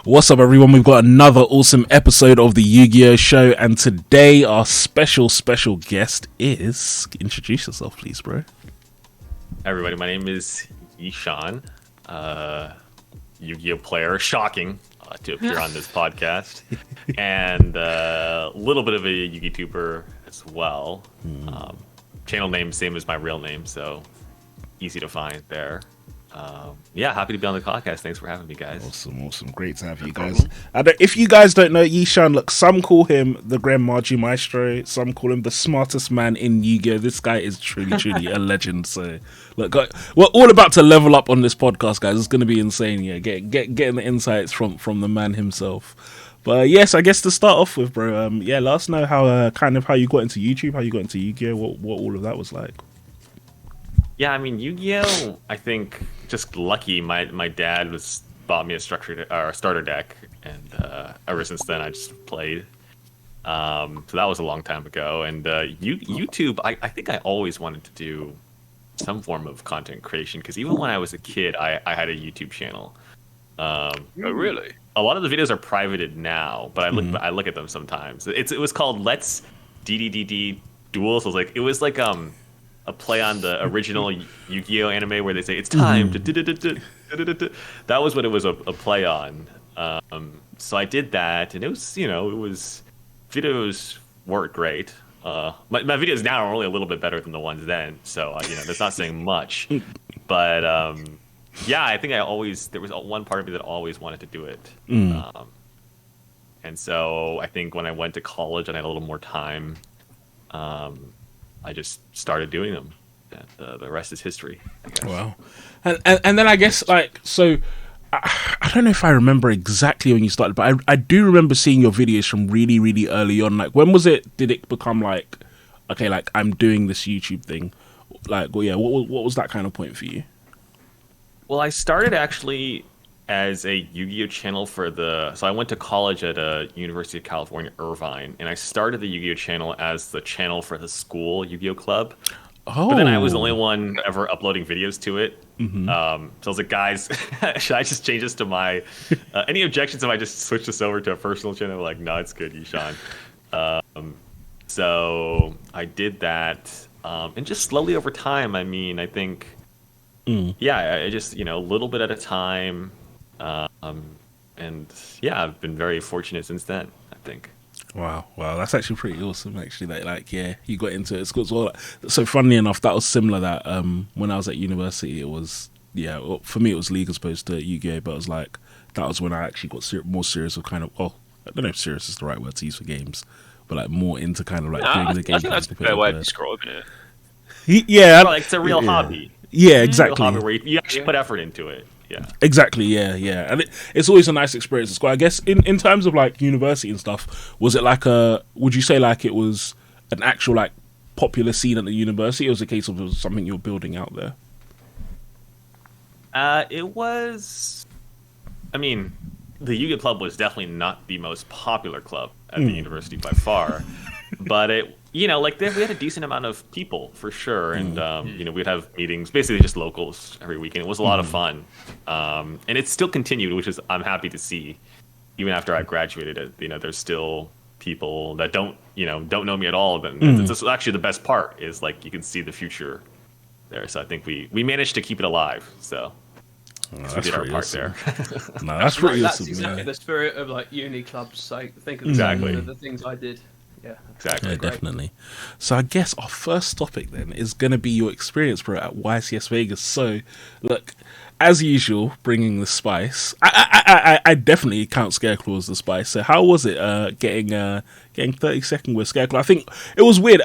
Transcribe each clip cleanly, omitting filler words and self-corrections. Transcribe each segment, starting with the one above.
What's up, everyone? We've got another awesome episode of the Yu-Gi-Oh! Show, and today our special guest is... Introduce yourself, please, bro. Hi, everybody. My name is Yishan, Yu-Gi-Oh! Player. Shocking to appear on this podcast. And a little bit of a Yu-Gi tuber as well. Channel name, same as my real name, so easy to find there. Happy to be on the podcast. Thanks for having me, guys. Awesome. Great to have you guys. If you guys don't know Yishan, look, some call him the Grand Margie Maestro, some call him the smartest man in Yu-Gi-Oh! This guy is truly a legend. So, look, we're all about to level up on this podcast, guys. It's going to be insane. Yeah, getting the insights from the man himself. But yes, I guess to start off with, bro. Let us know how you got into YouTube, how you got into Yu-Gi-Oh! What all of that was like. Yeah, I mean, Yu-Gi-Oh! I think just lucky. My dad bought me a starter deck, and ever since then I just played. So that was a long time ago. And YouTube, I think I always wanted to do some form of content creation because even when I was a kid, I had a YouTube channel. Oh, really? A lot of the videos are privated now, but I look at them sometimes. It was called Let's DDDD Duel. So it was like a play on the original Yu-Gi-Oh! Anime where they say it's time to that was what it was a play on. So I did that, and it was videos weren't great. My videos now are only a little bit better than the ones then, so that's not saying much. But I think there was one part of me that always wanted to do it. And so I think when I went to college and I had a little more time, I just started doing them, and the rest is history, I guess. Wow. And then I guess, so I don't know if I remember exactly when you started, but I do remember seeing your videos from really, really early on. Like, when did it become okay, I'm doing this YouTube thing? What was that kind of point for you? Well, I started actually as a Yu-Gi-Oh! Channel so I went to college at University of California, Irvine, and I started the Yu-Gi-Oh! Channel as the channel for the school Yu-Gi-Oh! Club. Oh. But then I was the only one ever uploading videos to it. So I was like, guys, should I just change this to my... any objections if I just switch this over to a personal channel? Like, no, it's good, Yishan. So I did that. And just slowly over time, I think... I just, a little bit at a time... I've been very fortunate since then, I think. Wow, that's actually pretty awesome. Actually, you got into it. It's well, so funnily enough, that was similar. That when I was at university, it was for me it was League as opposed to Yu-Gi-Oh, but it was that was when I actually got more serious with I don't know if serious is the right word to use for games, but more into doing the game. I think that's a fair way of describing it. It's a real hobby. Yeah, exactly. It's a real hobby where you actually put effort into it. Yeah, exactly. Yeah, and it's always a nice experience as well. I guess in terms of university and stuff, was it would you say it was an actual popular scene at the university, or was it a case of it was something you were building out there? It was. I mean, the Yu-Gi-Oh! Club was definitely not the most popular club at the university by far, but it. We had a decent amount of people for sure, and we'd have meetings, basically just locals every weekend. It was a lot of fun, and it's still continued, which is I'm happy to see. Even after I graduated, there's still people that don't know me at all. But it's actually the best part is you can see the future there. So I think we managed to keep it alive. So we did our part there. No, that's pretty That's awesome. exactly the spirit of uni clubs. Think of the things I did. Yeah, exactly. Yeah, definitely. So I guess our first topic then is going to be your experience, bro, at YCS Vegas. So, look, as usual, bringing the spice. I definitely count Scareclaw as the spice. So how was it getting 32nd with Scareclaw? I think it was weird.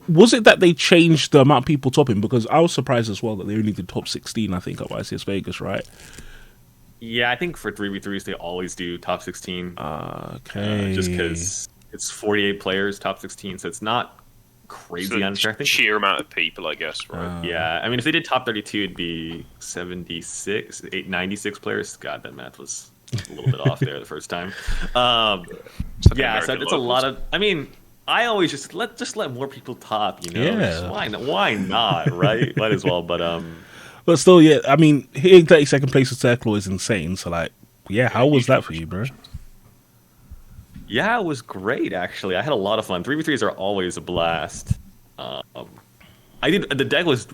Was it that they changed the amount of people topping? Because I was surprised as well that they only did top 16, I think, at YCS Vegas, right? Yeah, I think for 3v3s, they always do top 16. Okay. Just because... It's 48 players, top 16, so it's not crazy unfair. I think sheer amount of people, I guess, right? Yeah, I mean, if they did top 32, it'd be 96 players. God, that math was a little bit off there the first time. So it's a lot of. I mean, I always just let more people top. Yeah. Why not? Right? Might as well. But still, yeah. I mean, hitting 32nd place with Scareclaw is insane. So Yeah, how was that for you, bro? Yeah, it was great actually. I had a lot of fun. 3v3s are always a blast. The deck was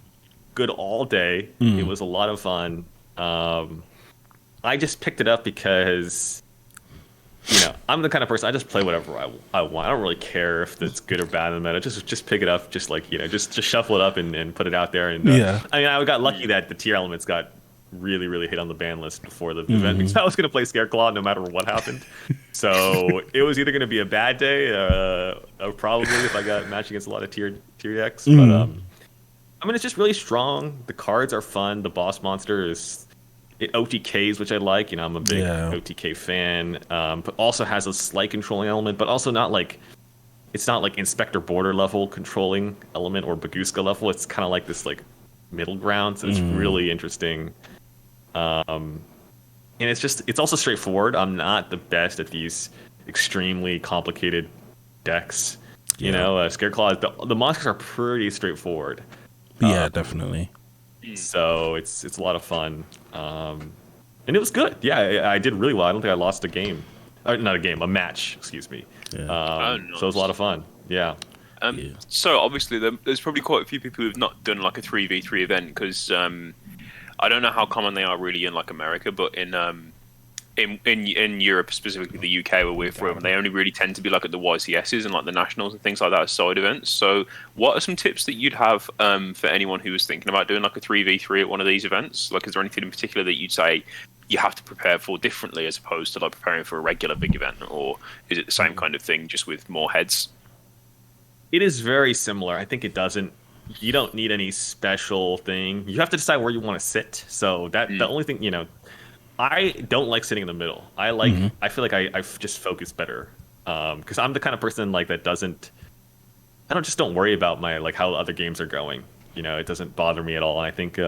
good all day. It was a lot of fun. I just picked it up because I'm the kind of person I just play whatever I want. I don't really care if it's good or bad in the meta. Just pick it up, just just shuffle it up and put it out there. And I mean, I got lucky that the tier elements got really hit on the ban list before the event because I was going to play Scareclaw no matter what happened. So it was either going to be a bad day, or probably if I got matched against a lot of tier decks. But I mean, it's just really strong. The cards are fun. The boss monster is. It OTKs, which I like. I'm a big OTK fan, but also has a slight controlling element, but also not like it's not like Inspector Border level controlling element or Baguska level. It's kind of like this like middle ground, so it's really interesting. And it's also straightforward. I'm not the best at these extremely complicated decks. Scareclaw. The monsters are pretty straightforward. Yeah, definitely. So it's a lot of fun, and it was good. Yeah, I did really well. I don't think I lost a game, not a game, a match. Excuse me. Yeah. Nice. So it was a lot of fun. Yeah. So obviously there's probably quite a few people who've not done like a 3v3 event because I don't know how common they are really in like America, but in Europe, specifically the UK where we're from, they only really tend to be like at the YCSs and like the nationals and things like that as side events. So what are some tips that you'd have for anyone who was thinking about doing like a 3v3 at one of these events? Like, is there anything in particular that you'd say you have to prepare for differently as opposed to like preparing for a regular big event, or is it the same kind of thing just with more heads? It is very similar. I think you don't need any special thing. You have to decide where you want to sit. So the only thing, I don't like sitting in the middle. I feel like I just focus better because I'm the kind of person like that don't worry about my like how other games are going. It doesn't bother me at all. And I think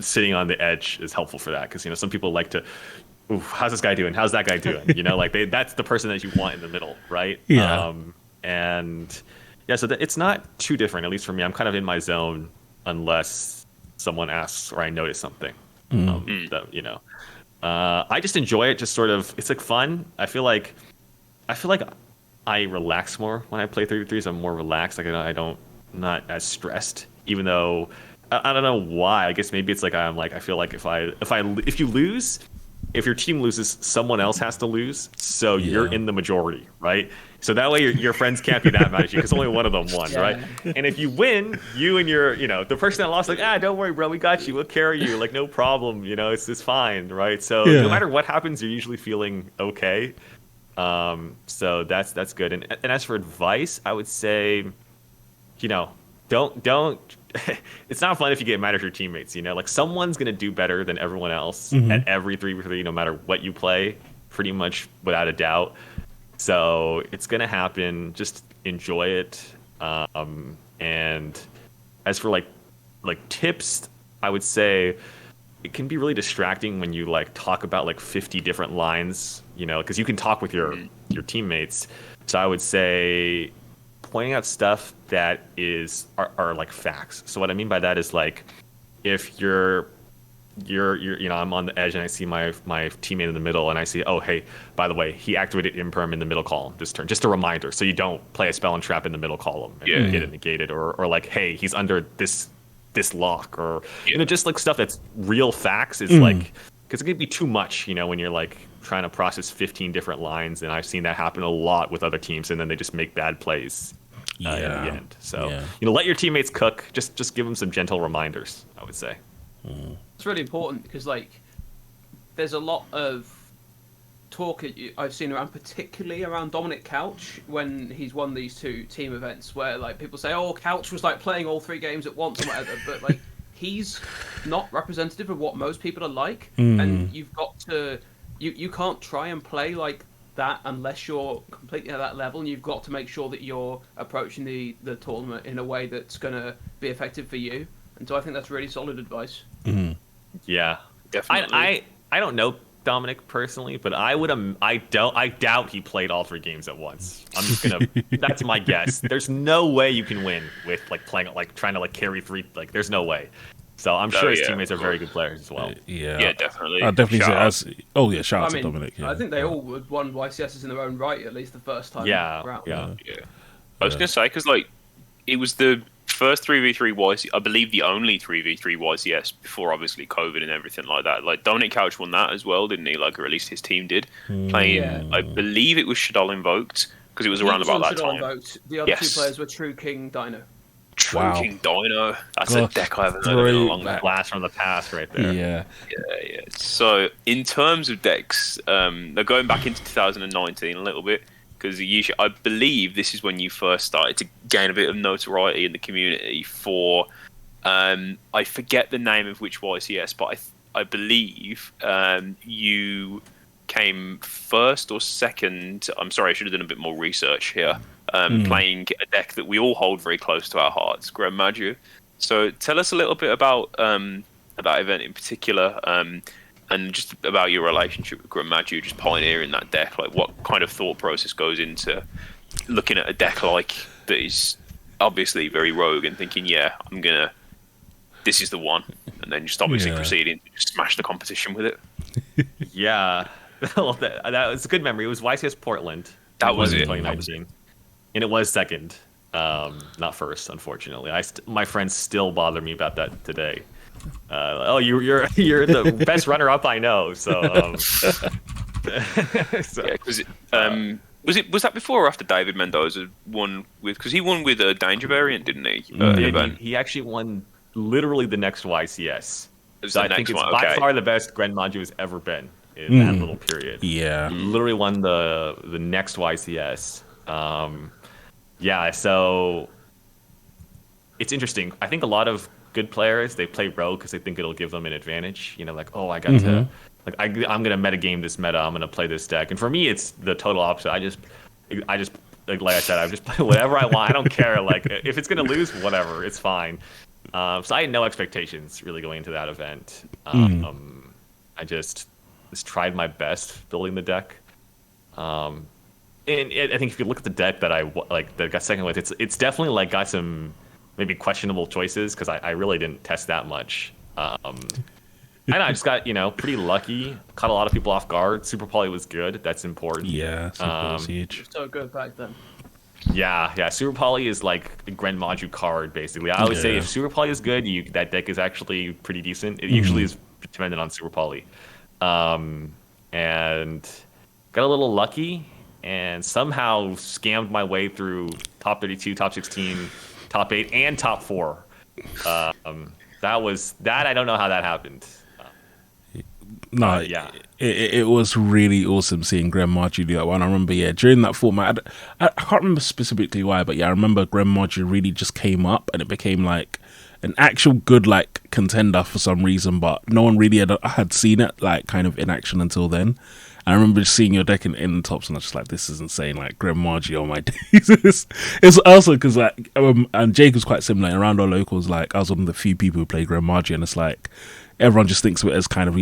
sitting on the edge is helpful for that because some people like to, ooh, how's this guy doing? How's that guy doing? Like that's the person that you want in the middle, right? Yeah. So it's not too different. At least for me, I'm kind of in my zone unless someone asks or I notice something. I just enjoy it. Just sort of, it's like fun. I feel like I relax more when I play 3v3s. I'm more relaxed. Like not as stressed. Even though I don't know why. I guess maybe it's like I feel like if you lose, if your team loses, someone else has to lose. So you're in the majority, right? So that way your friends can't be that mad at you because only one of them won, right? And if you win, you and the person that lost, like, don't worry, bro, we got you. We'll carry you. Like, no problem. It's fine, right? So no matter what happens, you're usually feeling okay. So that's good. And as for advice, I would say, don't. It's not fun if you get mad at your teammates. Like someone's gonna do better than everyone else at every 3v3, no matter what you play, pretty much without a doubt. So it's gonna happen. Just enjoy it. And as for like tips, I would say it can be really distracting when you like talk about like 50 different lines, because you can talk with your teammates. So I would say pointing out stuff that are like facts. So what I mean by that is like if you're I'm on the edge and I see my teammate in the middle and I see, oh hey, by the way, he activated Imperm in the middle column this turn. Just a reminder, so you don't play a spell and trap in the middle column and get it negated, or like, hey, he's under this lock, or just like stuff that's real facts is like, because it can be too much, when you're like trying to process 15 different lines, and I've seen that happen a lot with other teams, and then they just make bad plays in the end. So let your teammates cook. Just give them some gentle reminders, I would say. It's really important because like there's a lot of talk I've seen around, particularly around Dominic Couch when he's won these two team events, where like people say, oh, Couch was like playing all 3 games at once or whatever, but like he's not representative of what most people are like, and you've got to you can't try and play like that unless you're completely at that level, and you've got to make sure that you're approaching the tournament in a way that's going to be effective for you. And so I think that's really solid advice. Yeah, definitely. I don't know Dominic personally, but I doubt he played all 3 games at once. I'm just gonna that's my guess. There's no way you can win with like playing like trying to like carry 3, like there's no way. So I'm sure his yeah, teammates are of very course. good players as well. Yeah, definitely. I'd definitely Shout out. say shout out I to mean, Dominic. Yeah. I think they all would won YCSs in their own right at least the first time. Yeah, round. yeah. Yeah. I was gonna say because like it was the first 3v3 YC, I believe the only 3v3 YCS before obviously COVID and everything like that. Like Dominic Couch won that as well, didn't he? Like, or at least his team did. Playing, Yeah. I believe it was Shadol Invoked because it was around He about was that on time. Vote. The other Yes. two players were True King Dino. True Wow. King Dino. That's Gosh, a deck I haven't heard of in a long throwback. time. Blast from the past, right there. Yeah. Yeah. So in terms of decks, they're going back into 2019 a little bit because I believe this is when you first started to gain a bit of notoriety in the community for. I forget the name of which YCS, but I believe you came first or second. I'm sorry, I should have done a bit more research here. Playing a deck that we all hold very close to our hearts, Gren Maju. So tell us a little bit about that event in particular, and just about your relationship with Gren Maju, just pioneering that deck. Like, what kind of thought process goes into looking at a deck like that is obviously very rogue and thinking, yeah, this is the one, and then just obviously Yeah. proceeding to just smash the competition with it. Yeah. Well, that was a good memory. It was YCS Portland. That was in it. 2019. And it was second, not first, unfortunately. My friends still bother me about that today. You're the best runner-up I know. So, so Yeah, because was that before or after David Mendoza won with? Because he won with a Danger Variant, didn't he? he, Event. he actually won literally the next YCS. It was So the I think next it's one, by okay. far the best Gren Maju has ever been in that little period. Yeah. Literally won the next YCS. Yeah, so it's interesting. I think a lot of good players, they play rogue because they think it'll give them an advantage. You know, like, oh, I got to, like, I'm gonna metagame this meta. I'm gonna play this deck. And for me, it's the total opposite. I just like I said, I just play whatever I want. I don't care. Like, if it's gonna lose, whatever, it's fine. So I had no expectations really going into that event. I just tried my best building the deck. And I think if you look at the deck that got second with, it's definitely like got some maybe questionable choices because I really didn't test that much. And I just got pretty lucky, caught a lot of people off guard. Super Poly was good. That's important. Yeah. Super was huge. So good back then. Yeah. Super Poly is like a Gren Maju card basically. I always say Yeah. if Super Poly is good, that deck is actually pretty decent. It usually is dependent on Super Poly, and got a little lucky. And somehow scammed my way through top 32, top 16, top 8, and top 4. That I don't know how that happened. No, yeah. it was really awesome seeing Gren Maju do that one. I remember, during that format, I can't remember specifically why, but I remember Gren Maju really just came up and it became like an actual good like contender for some reason, but no one really had seen it like kind of in action until then. I remember just seeing your deck in the tops, and I was just like, "This is insane!" Like Gren Maju on my days. It's also because like, and Jake was quite similar around our locals. Like, I was one of the few people who play Gren Maju, and it's like everyone just thinks of it as kind of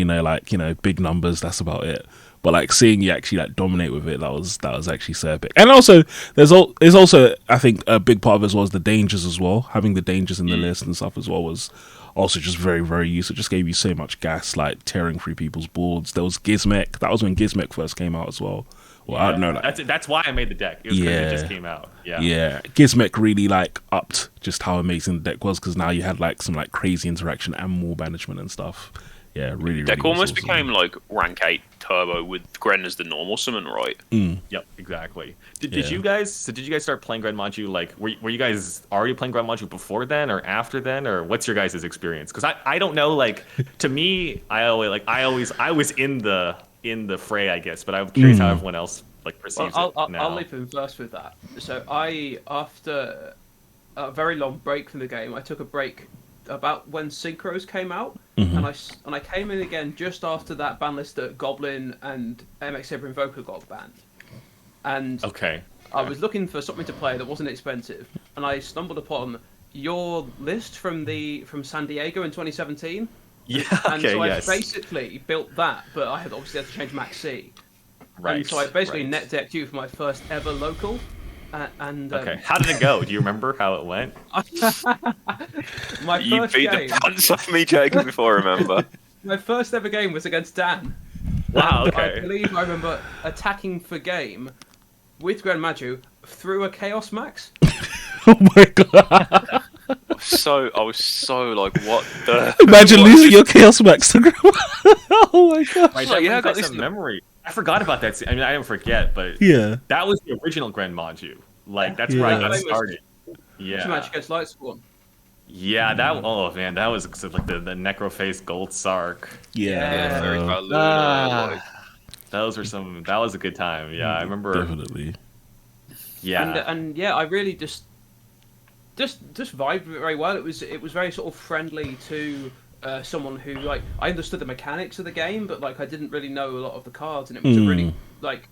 big numbers. That's about it. But like seeing you actually like dominate with it, that was actually so epic. And also, there's also I think a big part of it as well as the dangers as well. Having the dangers in the list and stuff as well was also just very, very useful. It just gave you so much gas, like tearing through people's boards. There was Gizmek. That was when Gizmek first came out as well. Well, I don't know. Like, That's why I made the deck. It was because it just came out. Yeah. Yeah, Gizmek really like upped just how amazing the deck was because now you had like some like crazy interaction and more banishment and stuff. Yeah, really. Deck really almost awesome. became like rank 8 turbo with Gren as the normal summon, right? Yep, exactly. Did you guys start playing Gren Maju? Like, were you guys already playing Gren Maju before then, or after then, or what's your guys' experience? Because I don't know. Like, to me, I was in the fray, I guess, but I'm curious how everyone else like perceives Well, it now. I'll leap in first with that. So after a very long break from the game, I took a break about when Synchros came out, and I came in again just after that ban list that Goblin and MX Saber Invoker got banned. And Okay. I was looking for something to play that wasn't expensive, and I stumbled upon your list from San Diego in 2017. Yeah. And Okay. so I Yes. basically built that, but I had obviously had to change Max C. Right. And so I basically right. net decked you for my first ever local, and Okay, how did it go? Do you remember how it went? my You first beat game, the pants off me, Jacob, before I remember. my first ever game was against Dan. Wow. And I Okay. believe I remember attacking for game with Grand Maju through a Chaos Max. Oh my god! I was so like, what the? Imagine what? losing your Chaos Max to Grandma. Oh my god! Right, Like, yeah, I that got brings this some in the- memory. I forgot about that. I mean, I didn't forget, but Yeah. that was the original Grand Maju. Like that's where I Yeah. got Famous started. Match Yeah. against Lightspawn. Yeah, that. Oh man, that was like the Necroface Gold Sark. Yeah. Very Yeah. valid, like, Those were some. That was a good time. Yeah, I remember. Definitely. Yeah. And yeah, I really just vibed very well. It was very sort of friendly to someone who, like, I understood the mechanics of the game, but like I didn't really know a lot of the cards, and it was a really, like,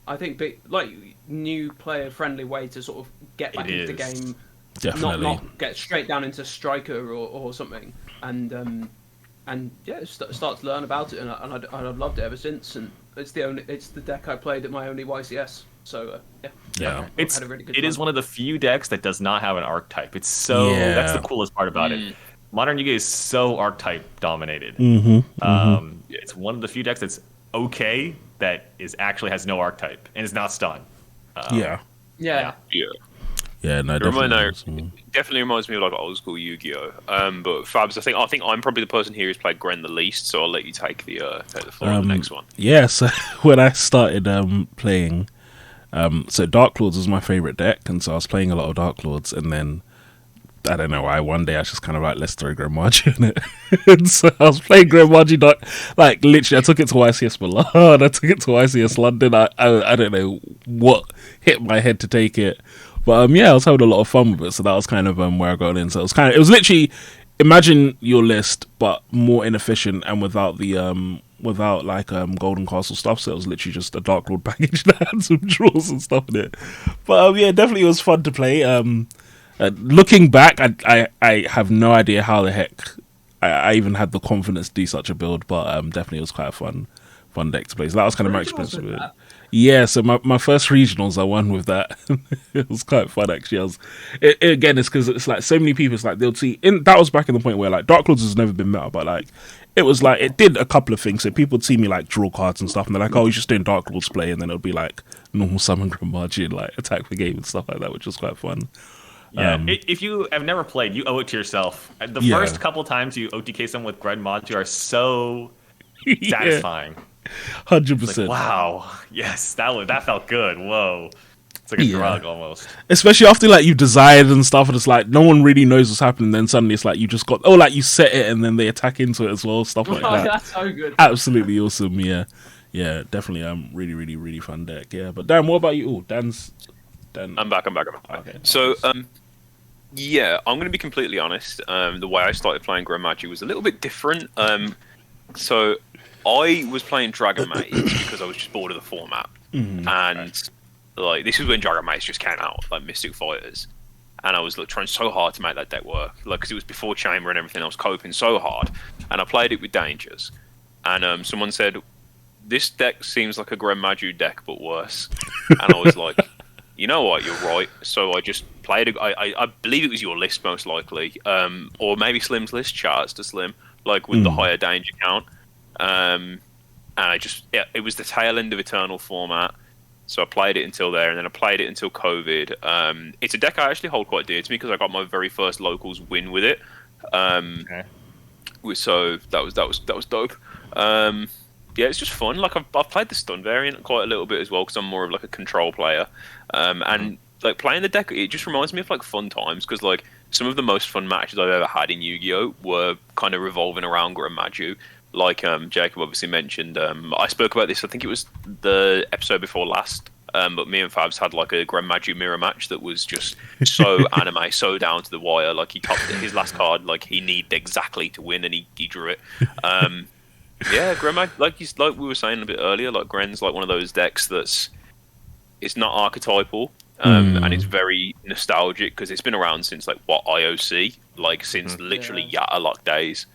I think like new player friendly way to sort of get back It into the is. game, Definitely. not get straight down into striker or something, and yeah, start to learn about it, and I've loved it ever since. And it's the deck I played at my only YCS. So yeah, Yeah. It's had a really good it is time. one of the few decks that does not have an archetype. It's so that's the Yeah. coolest part about it. Modern Yu-Gi is so archetype dominated. It's one of the few decks that's okay that actually has no archetype and is not stun. Yeah. Yeah. yeah. Yeah. No. Definitely reminds me of like old school Yu-Gi-Oh. But Fabs, I think I'm probably the person here who's played Gren the least, so I'll let you take the floor on the next one. Yeah. So when I started playing, so Dark Lords was my favorite deck, and so I was playing a lot of Dark Lords, and then I don't know why one day I was just kind of like, let's throw Grand Magi in it. And so I was playing Grand Magi Dark, like literally I took it to YCS Milan, I took it to YCS London. I don't know what hit my head to take it. But yeah, I was having a lot of fun with it, so that was kind of where I got in. So it was literally imagine your list but more inefficient and without the without like Golden Castle stuff. So it was literally just a Dark Lord package that had some draws and stuff in it. But yeah, definitely it was fun to play. Looking back, I have no idea how the heck I even had the confidence to do such a build, but definitely it was quite a fun deck to play. So that was kind of my experience with it. Yeah, so my first regionals I won with that. It was quite fun actually. Again, it's because it's like so many people. It's like they'll see. That was back in the point where like Dark Lords has never been meta, but like it was like it did a couple of things. So people would see me like draw cards and stuff, and they're like, "Oh, you're just doing Dark Lords play," and then it'll be like normal summon Grand Magi and like attack for game and stuff like that, which was quite fun. Yeah, if you have never played, you owe it to yourself. The Yeah. first couple times you OTK someone with Grand Magi are so satisfying. 100%. Like, wow, yes, that felt good. Whoa, it's like a Yeah. drug almost. Especially after like you desired and stuff, and it's like no one really knows what's happening. Then suddenly it's like you just got like you set it and then they attack into it as well, stuff like Oh, that. that's so good. Absolutely awesome. Yeah, definitely. Really, really, really fun deck. Yeah, but Dan, what about you? Oh, Dan. I'm back. Okay. So, yeah, I'm going to be completely honest. The way I started playing Grand Magi was a little bit different. So, I was playing Dragon Maze because I was just bored of the format, and like this was when Dragon Maze just came out, like Mystic Fighters, and I was like, trying so hard to make that deck work, like because it was before Chamber and everything. I was coping so hard, and I played it with Dangers, and someone said, "This deck seems like a Grand Magi deck, but worse," and I was like. You know what? You're right. So I just played. I believe it was your list most likely, or maybe Slim's list. Charts to Slim, like with the higher danger count. And it was the tail end of Eternal format. So I played it until there, and then I played it until COVID. It's a deck I actually hold quite dear to me because I got my very first locals win with it. Okay. So that was dope. Yeah, it's just fun. Like I've played the stun variant quite a little bit as well because I'm more of like a control player, and like playing the deck, it just reminds me of like fun times because like some of the most fun matches I've ever had in Yu-Gi-Oh were kind of revolving around Grand Magi. Like Jacob obviously mentioned, I spoke about this. I think it was the episode before last. But me and Fabs had like a Grand Magi mirror match that was just so anime, so down to the wire. Like he topped his last card, like he needed exactly to win, and he drew it. Yeah, Grand Magi, like we were saying a bit earlier, like Gren's like one of those decks it's not archetypal, and it's very nostalgic because it's been around since like IOC, like since literally Yatalok days.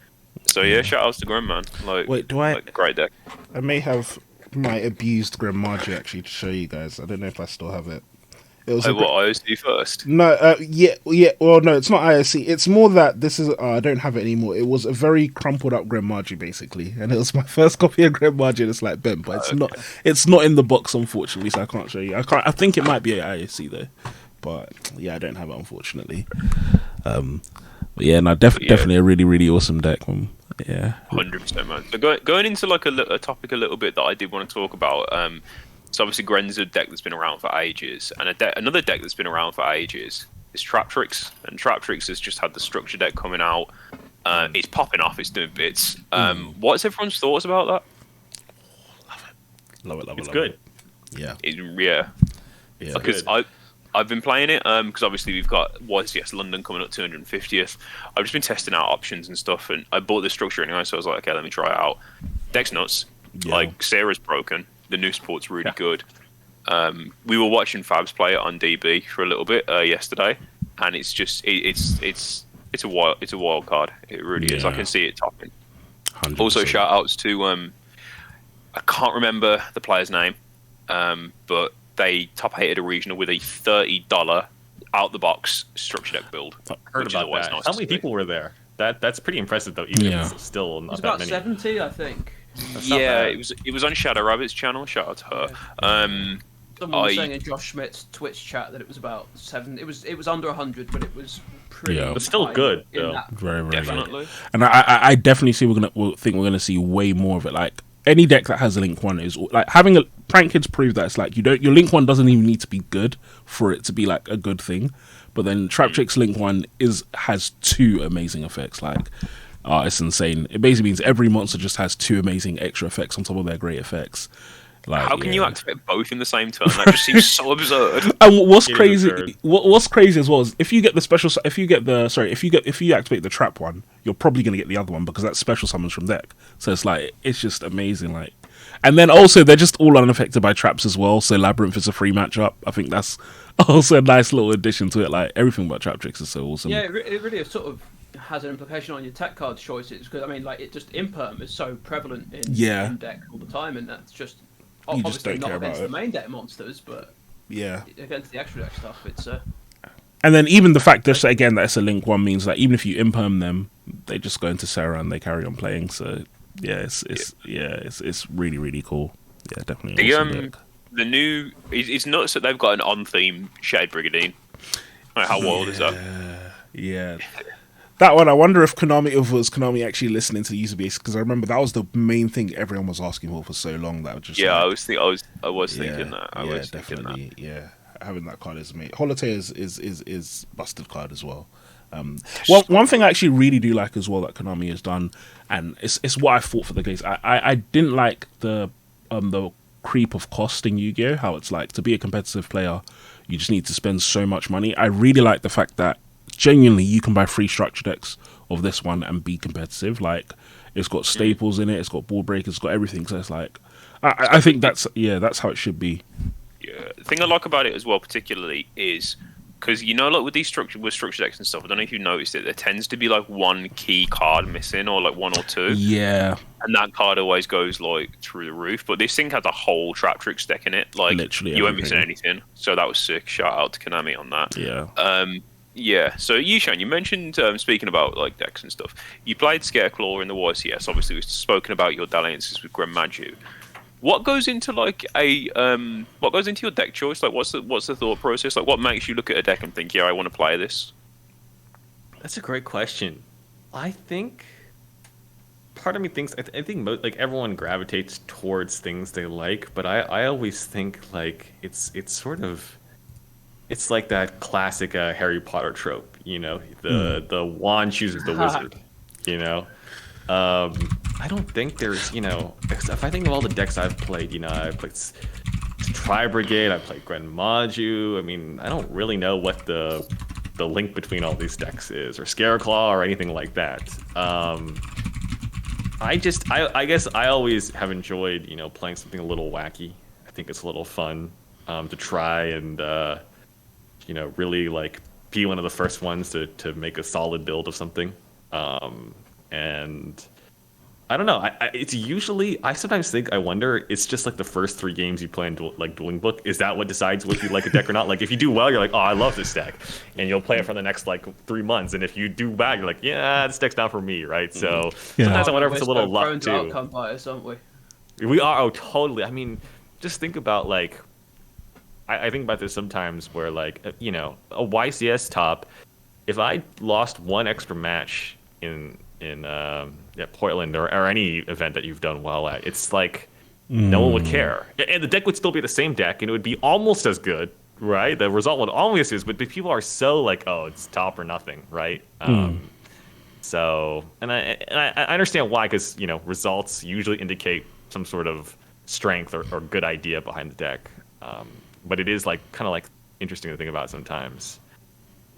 So yeah, shout outs to Grand, man. Like, Wait, like, great deck. I may have my abused Grand Magi actually to show you guys. I don't know if I still have it. It was Like what, IOC first? no, yeah. Well, no, it's not IOC. It's more that this is. I don't have it anymore. It was a very crumpled up Gren Margie, basically, and it was my first copy of Gren Margie. And it's like Ben, but it's not. It's not in the box, unfortunately, so I can't show you. I can't. I think it might be at IOC though, but yeah, I don't have it, unfortunately. But yeah, no, definitely a really, really awesome deck. Yeah, 100%, man. So going into like a topic a little bit that I did want to talk about. So obviously Gren's a deck that's been around for ages, and another deck that's been around for ages is Traptrix, and Traptrix has just had the structure deck coming out. It's popping off. It's doing bits. What's everyone's thoughts about that? love it. It's good. Yeah, Yeah. Because I've been playing it because obviously we've got YCS London coming up 250th. I've just been testing out options and stuff, and I bought the structure anyway, so I was like, okay, let me try it out. Deck's nuts. Yeah. Like Sarah's broken. The new sport's really good. We were watching Fabs play it on DB for a little bit yesterday, and it's just it's a wild card. It really is. I can see it topping. 100%. Also, shout outs to I can't remember the player's name, but they top hated a regional with a $30 out the box structure deck build. Heard about that. How many people were there? That's pretty impressive though. Even if it's still not It's that about many. 70, I think. Yeah, it was on Shadow Rabbit's channel. Shout out to her. Someone was saying in Josh Schmidt's Twitch chat that it was about 7. It was under 100, but it was pretty. Yeah. But still high good, in though. that. very, very good. Definitely. And I definitely see we'll think we're gonna see way more of it. Like any deck that has a Link 1 is like having a Prank Kids prove that it's like your Link 1 doesn't even need to be good for it to be like a good thing. But then Traptrix Link 1 has 2 amazing effects. Like it's insane. It basically means every monster just has 2 amazing extra effects on top of their great effects. Like, How can you activate both in the same turn? That just seems so absurd. And what's It is crazy? absurd. What's crazy as well is if you get the special, if you activate the trap one, you're probably gonna get the other one because that's special summons from deck. So it's just amazing. Like, and then also they're just all unaffected by traps as well. So Labyrinth is a free matchup. I think that's also a nice little addition to it. Like everything about Traptrix is so awesome. Yeah, it really sort of has an implication on your tech card choices because I mean, like it just imperm is so prevalent in deck all the time, and that's just You just obviously don't not care about against it. the main deck monsters, but Yeah. against the extra deck stuff, it's And then even the fact that again that it's a Link 1 means that even if you imperm them, they just go into Sarah and they carry on playing. So yeah, it's really, really cool. Yeah, definitely. The Awesome deck. the new it's nuts that they've got an on theme Shade Brigadine. Like, how wild is that? Yeah. That one, I wonder if Konami actually listening to the user base, because I remember that was the main thing everyone was asking for so long. That was just Yeah, like, I was thinking that. I was thinking definitely. Yeah, having that card is amazing. Holotail is busted card as well. Well, one thing I actually really do like as well that Konami has done, and it's what I thought for the case. I didn't like the creep of cost in Yu-Gi-Oh! How it's like to be a competitive player, you just need to spend so much money. I really like the fact that genuinely you can buy 3 structure decks of this one and be competitive. Like it's got staples in it, it's got board breakers, it's got everything. So it's like I think that's how it should be. Yeah, the thing I like about it as well, particularly, is because like with these structure decks and stuff. I don't know if you noticed it. There tends to be like one key card missing, or like 1 or 2. Yeah, and that card always goes like through the roof. But this thing has a whole Traptrix deck in it. Like Literally you weren't everything. missing anything. So that was sick. Shout out to Konami on that. yeah. Yeah, so Yishan, you mentioned, speaking about like decks and stuff, you played Scareclaw in the YCS. Obviously, we've spoken about your dalliances with Gren Maju. What goes into like what goes into your deck choice? Like, what's the thought process? Like, what makes you look at a deck and think, yeah, I want to play this? That's a great question. I think part of me thinks I think like everyone gravitates towards things they like, but I always think like it's sort of it's like that classic Harry Potter trope, the wand chooses the wizard, I don't think there's, if I think of all the decks I've played, I played Tri Brigade, I played Gren Maju. I mean, I don't really know what the link between all these decks is, or Scareclaw, or anything like that. I guess I always have enjoyed, playing something a little wacky. I think it's a little fun to try and, really like be one of the first ones to make a solid build of something. And I don't know. It's usually I sometimes think I wonder. It's just like the first 3 games you play in like Dueling Book. Is that what decides if you like a deck or not? Like if you do well, you're like, oh, I love this deck, and you'll play it for the next like 3 months. And if you do bad, you're like, yeah, this deck's not for me, right? So sometimes I wonder if it's a little luck prone to too. outcome bias, aren't we? We are. Oh, totally. I mean, just think about like I think about this sometimes where like you know a YCS top. If I lost one extra match in Portland or any event that you've done well at, it's like no one would care, and the deck would still be the same deck, and it would be almost as good, right? The result would always is, but people are so like, oh, it's top or nothing, right? So, and I understand why, because you know results usually indicate some sort of strength or good idea behind the deck, but it is like kind of like interesting to think about sometimes.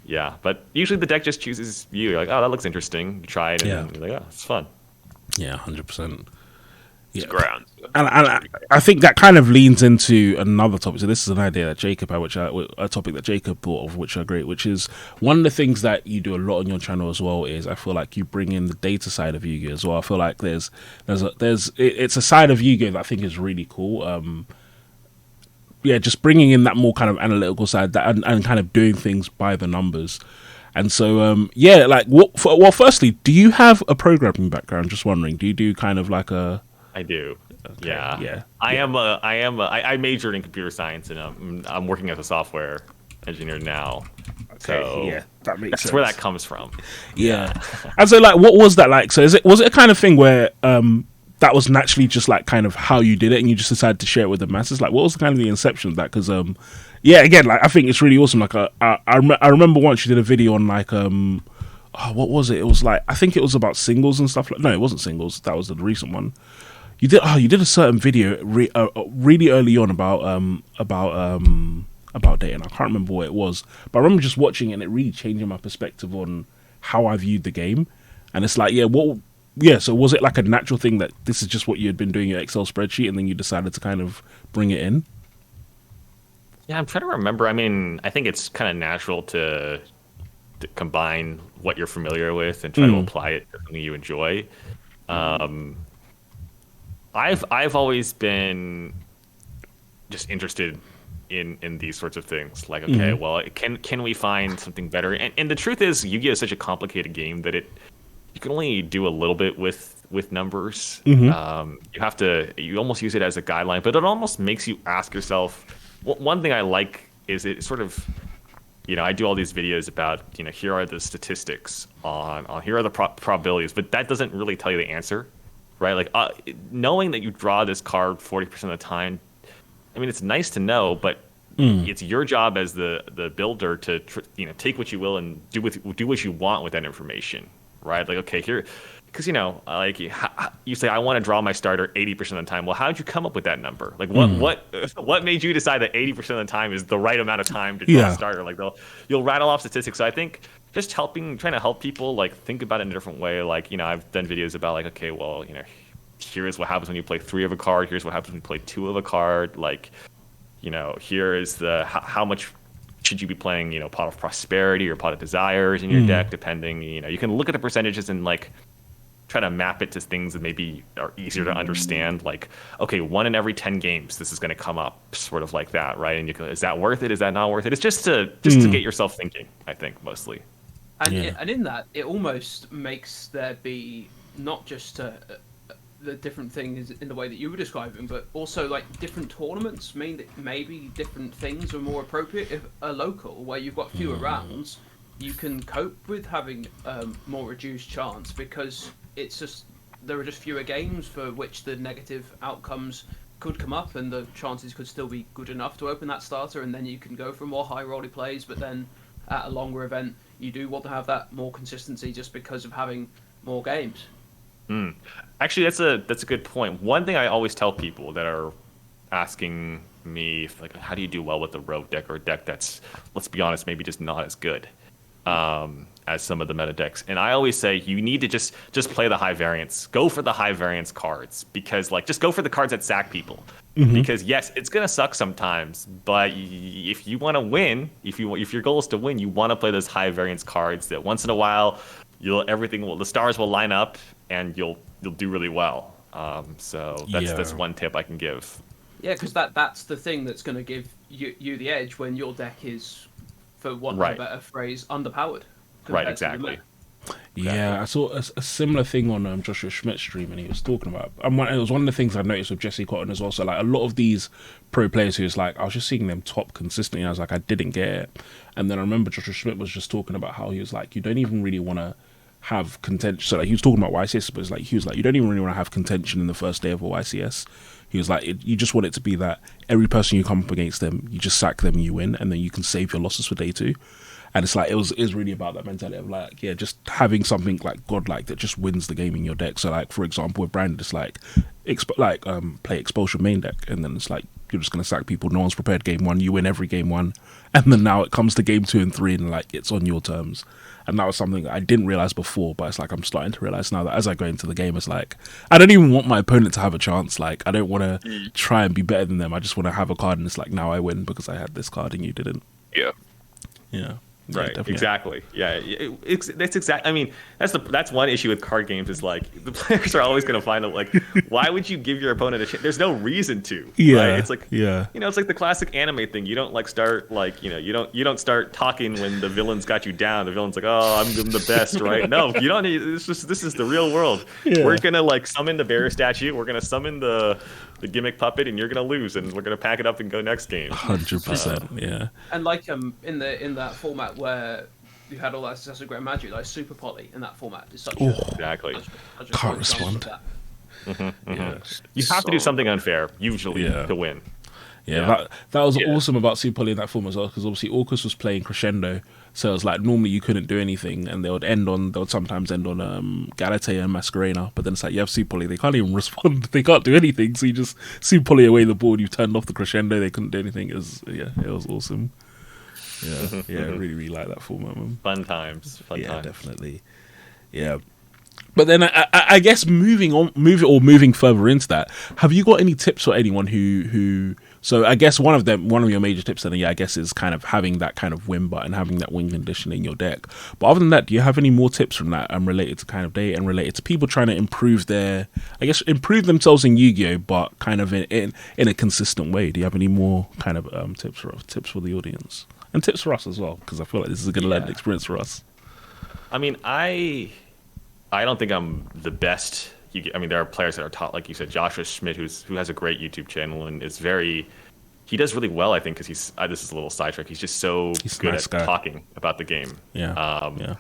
Yeah, but usually the deck just chooses you. You're like, oh, that looks interesting. You try it, and then you're like, oh, it's fun. Yeah, 100%. It's grand. And I think that kind of leans into another topic. So this is an idea that Jacob had, a topic that Jacob thought of, which are great. Which is one of the things that you do a lot on your channel as well. Is I feel like you bring in the data side of Yu-Gi-Oh as well. I feel like it's a side of Yu-Gi-Oh that I think is really cool. Yeah, just bringing in that more kind of analytical side and kind of doing things by the numbers. And so, yeah, like, well, firstly, do you have a programming background? Just wondering, do you do kind of like a... I do. Okay, Yeah. I majored in computer science, and I'm working as a software engineer now. Okay, So yeah, that makes that's sense. where that comes from. Yeah. And so, like, what was that like? So, was it a kind of thing where that was naturally just like kind of how you did it, and you just decided to share it with the masses? Like, what was kind of the inception of that? Because, yeah, again, like I think it's really awesome. Like, I remember once you did a video on like what was it? It was like I think it was about singles and stuff. Like, no, it wasn't singles. That was the recent one. You did a certain video really early on about dating. I can't remember what it was, but I remember just watching it and it really changing my perspective on how I viewed the game. And it's like, so was it like a natural thing that this is just what you had been doing in your Excel spreadsheet, and then you decided to kind of bring it in? Yeah, I'm trying to remember. I mean, I think it's kind of natural to combine what you're familiar with and try to apply it to something you enjoy. I've always been just interested in these sorts of things. Like, okay, well, can we find something better? And the truth is, Yu-Gi-Oh is such a complicated game that you can only do a little bit with numbers. You almost use it as a guideline, but it almost makes you ask yourself. One thing I like is it sort of, I do all these videos about, here are the statistics on here are the probabilities, but that doesn't really tell you the answer, right? Like knowing that you draw this card 40% of the time, I mean, it's nice to know, but it's your job as the builder to take what you will and do what you want with that information, right? Like, okay, here, because like you say, I want to draw my starter 80% of the time. Well, how did you come up with that number? Like, what made you decide that 80% of the time is the right amount of time to draw a starter? Like, you'll rattle off statistics. So I think just trying to help people like think about it in a different way. Like, I've done videos about like, okay, well, here's what happens when you play 3 of a card. Here's what happens when you play 2 of a card. Like, here is how much should you be playing, Pot of Prosperity or Pot of Desires in your deck, depending. You can look at the percentages and like try to map it to things that maybe are easier to understand. Like, okay, 1 in every 10 games, this is going to come up, sort of like that, right? And is that worth it? Is that not worth it? It's just to get yourself thinking, I think, mostly. And and in that, it almost makes there be not just the different things in the way that you were describing, but also like different tournaments mean that maybe different things are more appropriate. If a local where you've got fewer rounds, you can cope with having more reduced chance because it's just there are just fewer games for which the negative outcomes could come up and the chances could still be good enough to open that starter, and then you can go for more high rolly plays. But then at a longer event, you do want to have that more consistency just because of having more games. Actually, that's a good point. One thing I always tell people that are asking me, like, how do you do well with the rogue deck or a deck that's, let's be honest, maybe just not as good as some of the meta decks. And I always say you need to just play the high variance. Go for the high variance cards because, like, just go for the cards that sack people. Because yes, it's gonna suck sometimes, but if you want to win, if your goal is to win, you want to play those high variance cards that once in a while the stars will line up and you'll do really well. So that's one tip I can give. Yeah, because that's the thing that's going to give you the edge when your deck is, for want of a better phrase, underpowered. Right, exactly. Yeah, I saw a similar thing on Joshua Schmidt's stream, and he was talking about. And it was one of the things I noticed with Jesse Cotton as well. So, like, a lot of these pro players who's like, I was just seeing them top consistently. And I was like, I didn't get it. And then I remember Joshua Schmidt was just talking about how he was like, you don't even really want to have contention. So, like, he was talking about YCS, but he was like, you don't even really want to have contention in the first day of a YCS. He was like, you just want it to be that every person you come up against them, you just sack them and you win, and then you can save your losses for day 2. And it's like, it was really about that mentality of like, yeah, just having something like godlike that just wins the game in your deck. So like, for example, with Brandon, it's like, play Expulsion main deck, and then it's like, you're just going to sack people. No one's prepared game 1. You win every game 1. And then now it comes to game 2 and 3 and like, it's on your terms. And that was something that I didn't realize before, but it's like, I'm starting to realize now that as I go into the game, it's like, I don't even want my opponent to have a chance. Like, I don't want to try and be better than them. I just want to have a card and it's like, now I win because I had this card and you didn't. Yeah. Yeah. Right, definitely. exactly. Yeah, that's exact. I mean, that's one issue with card games is like the players are always going to find out like, why would you give your opponent a chance? There's no reason to. Yeah, right? It's like it's like the classic anime thing. You don't like start like you don't start talking when the villain's got you down. The villain's like, oh, I'm the best, right? No, you don't need. This is the real world. Yeah. We're gonna like summon the bear statue. We're gonna summon the gimmick puppet, and you're gonna lose, and we're gonna pack it up and go next game. 100%. Yeah. And like in that format where you had all that success with Grand Magic, like Super Poly in that format is such exactly. such a Can't respond. Yeah. You have to do something unfair usually to win. Yeah, that was awesome about Super Poly in that form as well, because obviously Orcus was playing Crescendo, so it was like normally you couldn't do anything, and they would sometimes end on Galatea and Masquerena, but then it's like you have Super Poly, they can't even respond, they can't do anything, so you just Super Poly away the board, you turned off the Crescendo, they couldn't do anything. It was awesome. Yeah, I really, really like that format, man. Fun times. Fun times. Definitely. Yeah. But then I guess moving further into that, have you got any tips for anyone who so I guess one of your major tips then, I guess, is kind of having that kind of win button, having that win condition in your deck. But other than that, do you have any more tips from that related to kind of data and related to people trying to improve themselves in Yu-Gi-Oh, but kind of in a consistent way? Do you have any more kind of tips for the audience? And tips for us as well, because I feel like this is a good learning experience for us. I mean, I don't think I'm the best. I mean, there are players that are taught, like you said, Joshua Schmidt, who has a great YouTube channel and is he does really well, I think, because this is a little sidetrack. He's just he's good at talking about the game. Yeah.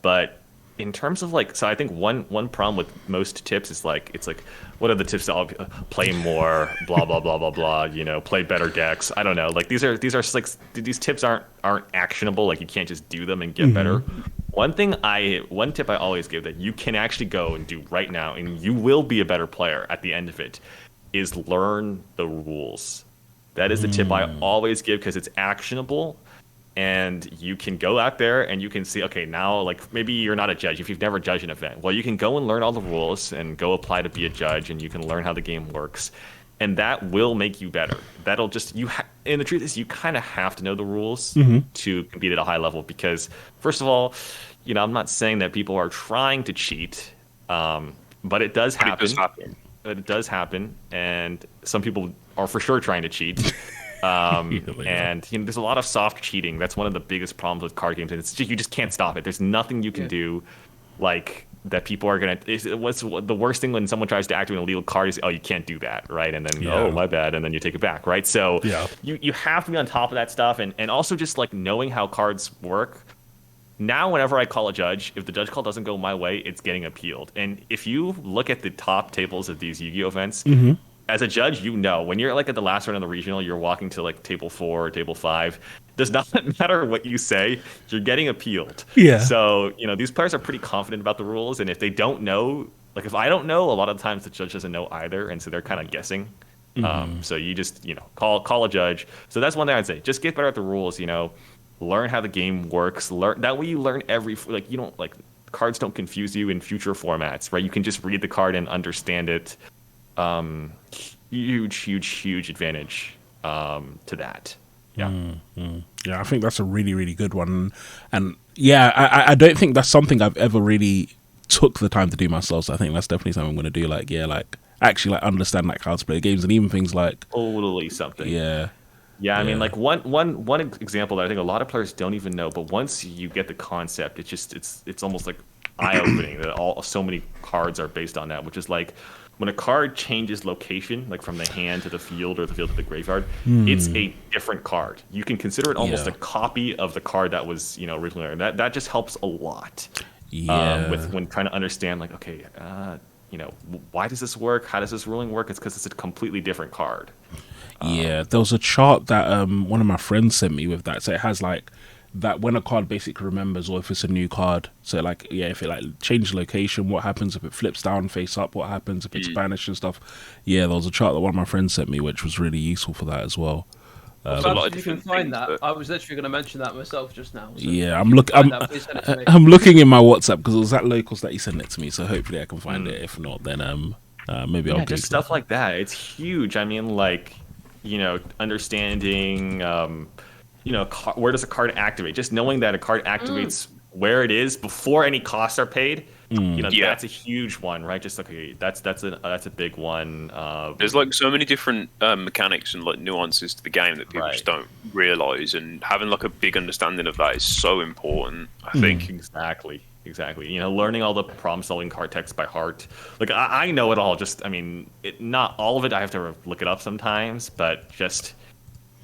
But in terms of so I think one problem with most tips is it's like, what are the tips to play more, blah blah blah blah blah, play better decks. I don't know. Like these these tips aren't actionable. Like you can't just do them and get better. One tip I always give that you can actually go and do right now, and you will be a better player at the end of it, is learn the rules. That is the tip I always give because it's actionable. And you can go out there and you can see, okay, now, maybe you're not a judge if you've never judged an event. Well, you can go and learn all the rules and go apply to be a judge, and you can learn how the game works. And that will make you better. That'll just, and the truth is, you kind of have to know the rules to compete at a high level because, first of all, I'm not saying that people are trying to cheat, but it does happen. It does happen, and some people are for sure trying to cheat. And there's a lot of soft cheating. That's one of the biggest problems with card games, and it's just you just can't stop it. There's nothing you can do, that people are gonna. What's the worst thing when someone tries to activate an illegal card is, oh, you can't do that, right? And then oh, my bad, and then you take it back, right? So you have to be on top of that stuff, and also just knowing how cards work. Now, whenever I call a judge, if the judge call doesn't go my way, it's getting appealed. And if you look at the top tables of these Yu-Gi-Oh events. As a judge, when you're at the last round of the regional, you're walking to table 4 or table 5. Does not matter what you say, you're getting appealed. Yeah. So these players are pretty confident about the rules, and if they don't know, if I don't know, a lot of times the judge doesn't know either, and so they're kind of guessing. So you just call a judge. So that's one thing I'd say. Just get better at the rules. Learn how the game works. Learn that way. You learn you don't cards don't confuse you in future formats, right? You can just read the card and understand it. Huge advantage to that. Yeah. Yeah, I think that's a really, really good one. And yeah, I don't think that's something I've ever really took the time to do myself. So I think that's definitely something I'm going to do. Like, yeah, like actually like understand like how to play games and even things like, Totally something. yeah. Yeah, I mean, Yeah. like one example that I think a lot of players don't even know, but once you get the concept, it's almost like eye-opening that so many cards are based on that, which is like when a card changes location, like from the hand to the field or the field to the graveyard, it's a different card. You can consider it almost Yeah. a copy of the card that was, originally, and that just helps a lot. Yeah. With when trying to understand, like, okay, why does this work? How does this ruling work? It's because it's a completely different card. Yeah, there was a chart that one of my friends sent me with that. So it has like that when a card basically remembers, or if it's a new card. So like, yeah, if it like changes location, what happens if it flips down face up? What happens if it's banished and stuff? Yeah, there was a chart that one of my friends sent me, which was really useful for that as well. There's a lot of If you can different find things, that, but- I was literally going to mention that myself just now. So Yeah, if I'm you look. can I'm, find that, please send it to me. I'm looking in my WhatsApp because it was at Locals that he sent it to me. So hopefully I can find it. If not, then maybe I'll Yeah, do just stuff like that. It's huge. I mean, like, understanding, where does a card activate? Just knowing that a card activates where it is before any costs are paid. Yeah. That's a huge one, right? Just okay, that's a big one. There's like so many different mechanics and like nuances to the game that people Right. just don't realize, and having like a big understanding of that is so important. I think. Exactly. Learning all the problem-solving card text by heart. Like I know it all. Just not all of it. I have to look it up sometimes, but just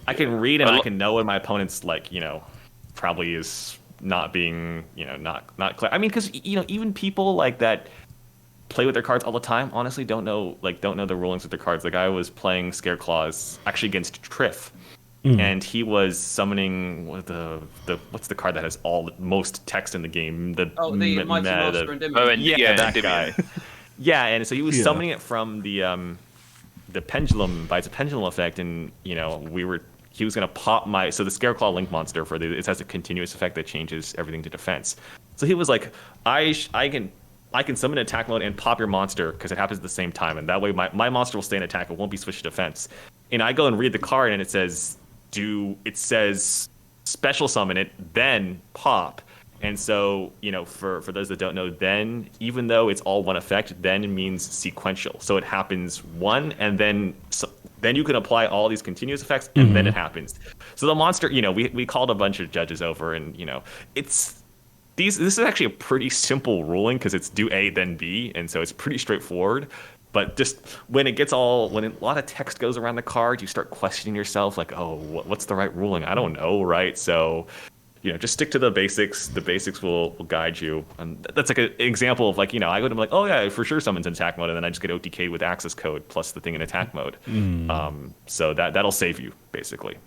I can read and I can know when my opponent's like probably is not being not clear. I mean, because even people like that play with their cards all the time honestly don't know the rulings of their cards. Like I was playing Scareclaws actually against Triff. And he was summoning what's the card that has all the most text in the game? The Mighty Master and Oh, and yeah, that Endymion. guy. Yeah, and so he was Yeah. summoning it from the pendulum by its pendulum effect, and he was gonna pop so the Scareclaw Link monster it has a continuous effect that changes everything to defense. So he was like, I can summon attack mode and pop your monster because it happens at the same time, and that way my monster will stay in attack. It won't be switched to defense. And I go and read the card, and it says special summon it, then pop. And so, for those that don't know, then, even though it's all one effect, then means sequential. So it happens one, and then you can apply all these continuous effects, and then it happens. So the monster, we called a bunch of judges over, and, this is actually a pretty simple ruling because it's do A, then B, and so it's pretty straightforward. But just when a lot of text goes around the card, you start questioning yourself, like, oh, what's the right ruling? I don't know, right? So, just stick to the basics. The basics will guide you. And that's like an example of like, I go to like, oh yeah, for sure someone's in attack mode, and then I just get OTK with access code plus the thing in attack mode. So that'll save you basically.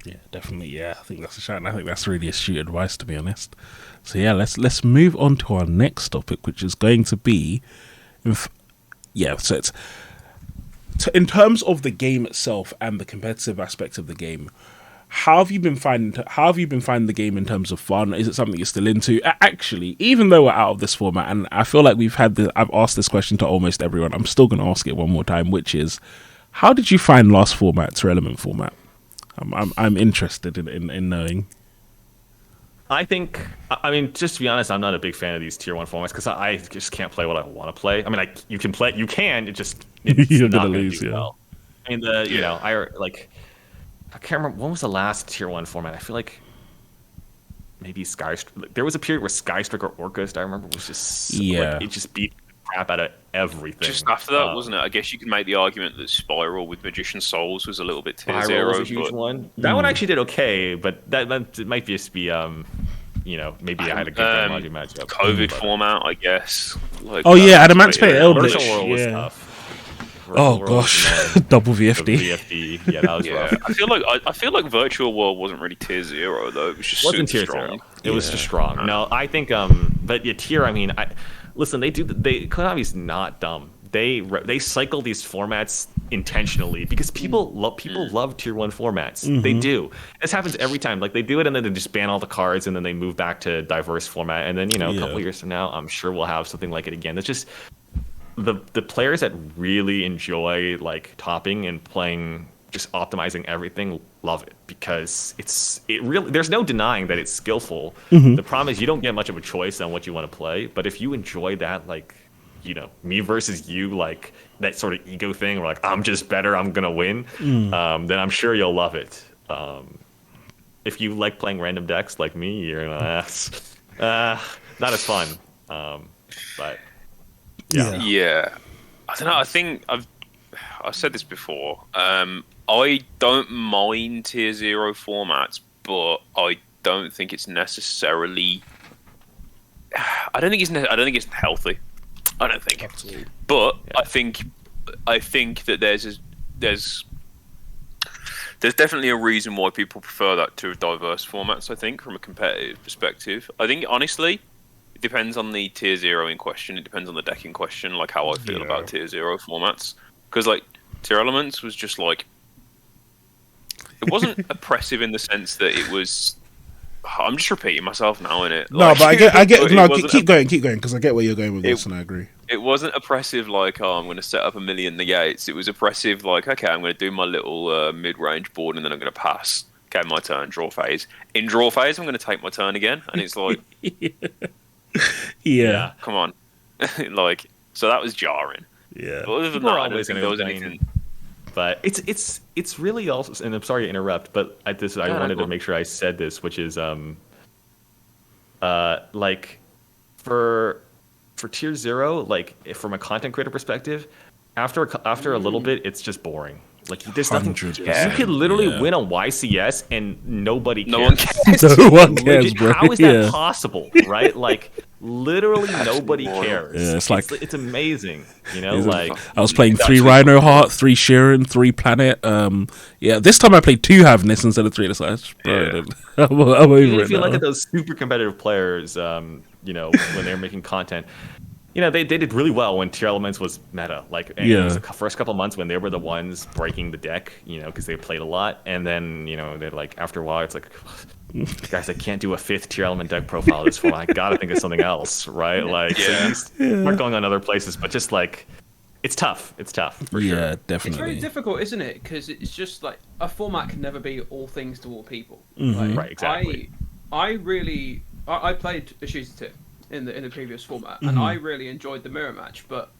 Yeah, definitely. Yeah, I think that's a shout, and I think that's really astute advice, to be honest. So yeah, let's move on to our next topic, which is going to be, so it's in terms of the game itself and the competitive aspect of the game. How have you been finding the game in terms of fun? Is it something you're still into? Actually, even though we're out of this format, and I feel like I've asked this question to almost everyone, I'm still going to ask it one more time, which is, how did you find last format to Element format? I'm interested in knowing. I think, just to be honest, I'm not a big fan of these tier 1 formats because I just can't play what I want to play. I mean, you can, it's You're not gonna gonna lose, do yeah. well. I mean, I can't remember, when was the last tier 1 format? I feel like maybe there was a period where Skystriker Orcust, I remember, was just, Yeah. it just beat the crap out of everything. Just after that, wasn't it? I guess you could make the argument that Spiral with Magician Souls was a little bit tier Spiral 0. was a huge one. That one actually did okay, but that it might just be, maybe I had a good Grandmaji matchup. COVID but- format, I guess. Like, Oh yeah, that's Adamantium pretty- Eldritch. Virtual World was Yeah. tough. Oh Virtual World was gosh, annoying. double The VFD. VFD, yeah, that was Yeah, rough. I feel like Virtual World wasn't really tier 0 though. It was just Wasn't super tier strong. 0. It was just Yeah. strong. No, I think but yeah, tier. I mean, listen. Konami's not dumb. They cycle these formats intentionally because people love tier 1 formats. They do. This happens every time. Like they do it and then they just ban all the cards and then they move back to diverse format and then a couple years from now, I'm sure we'll have something like it again. It's just the players that really enjoy like topping and playing just optimizing everything, love it, because it really, there's no denying that it's skillful. The problem is you don't get much of a choice on what you want to play, but if you enjoy that, like, you know, me versus you, like that sort of ego thing, where like I'm just better, I'm gonna win, then I'm sure you'll love it. If you like playing random decks like me, you're gonna not as fun. But Yeah. I don't know. I think I've said this before. I don't mind tier 0 formats, but I don't think it's necessarily. I don't think it's healthy. I don't think. Absolutely. But I think that there's definitely a reason why people prefer that to diverse formats. I think from a competitive perspective, I think honestly, it depends on the tier 0 in question. It depends on the deck in question, like how I feel about tier 0 formats. Because like tier elements was just like, it wasn't oppressive in the sense that it was. I'm just repeating myself now, innit? No, Like, but I get. No, wasn't keep going, because I get where you're going with this, and I agree. It wasn't oppressive like, oh, I'm going to set up a million negates. It was oppressive like, okay, I'm going to do my little mid-range board and then I'm going to pass. Okay, my turn, draw phase. In draw phase, I'm going to take my turn again. And it's like, Yeah. come on. Like, so that was jarring. Yeah. But other than People that, are I don't always think gonna there was complain. anything. But it's really also, and I'm sorry to interrupt, but I wanted to make sure I said this, which is like for tier 0, like from a content creator perspective, after a little bit, it's just boring. Like there's nothing. 100%. You could literally win a YCS and nobody cares. No one cares. No one cares, bro. How is that possible, right? Like literally nobody cares. Yeah, it's like- it's amazing, you know. Like I was playing 3 Rhino Heart, 3 Sheeran, 3 Planet. This time I played 2 Havness instead of 3. It's like, bro, I'm over even it if you now. look at those super competitive players, you know, when they're making content, you know, they did really well when Tier Elements was meta. Like, and it was the first couple of months when they were the ones breaking the deck, you know, because they played a lot. And then, you know, they're like, after a while, it's like, guys, I can't do a 5th Tier Element deck profile this format. I gotta think of something else, right? Like, so you start going on other places, but just like, it's tough. It's tough, for sure. Yeah, It's definitely. very difficult, isn't it? Because it's just like a format can never be all things to all people. Right, exactly. I played Ashiza Tip in the previous format, and I really enjoyed the mirror match. But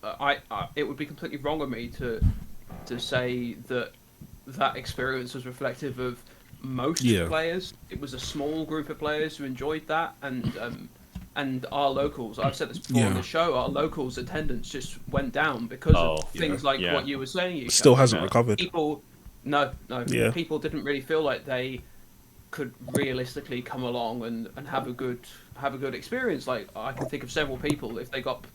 it would be completely wrong of me to say that experience was reflective of most players. It was a small group of players who enjoyed that, and our locals. I've said this before on the show. Our locals' attendance just went down because of things like what you were saying. You Still hasn't recovered. People, people didn't really feel like they could realistically come along and have a good experience. Like I can think of several people, if they got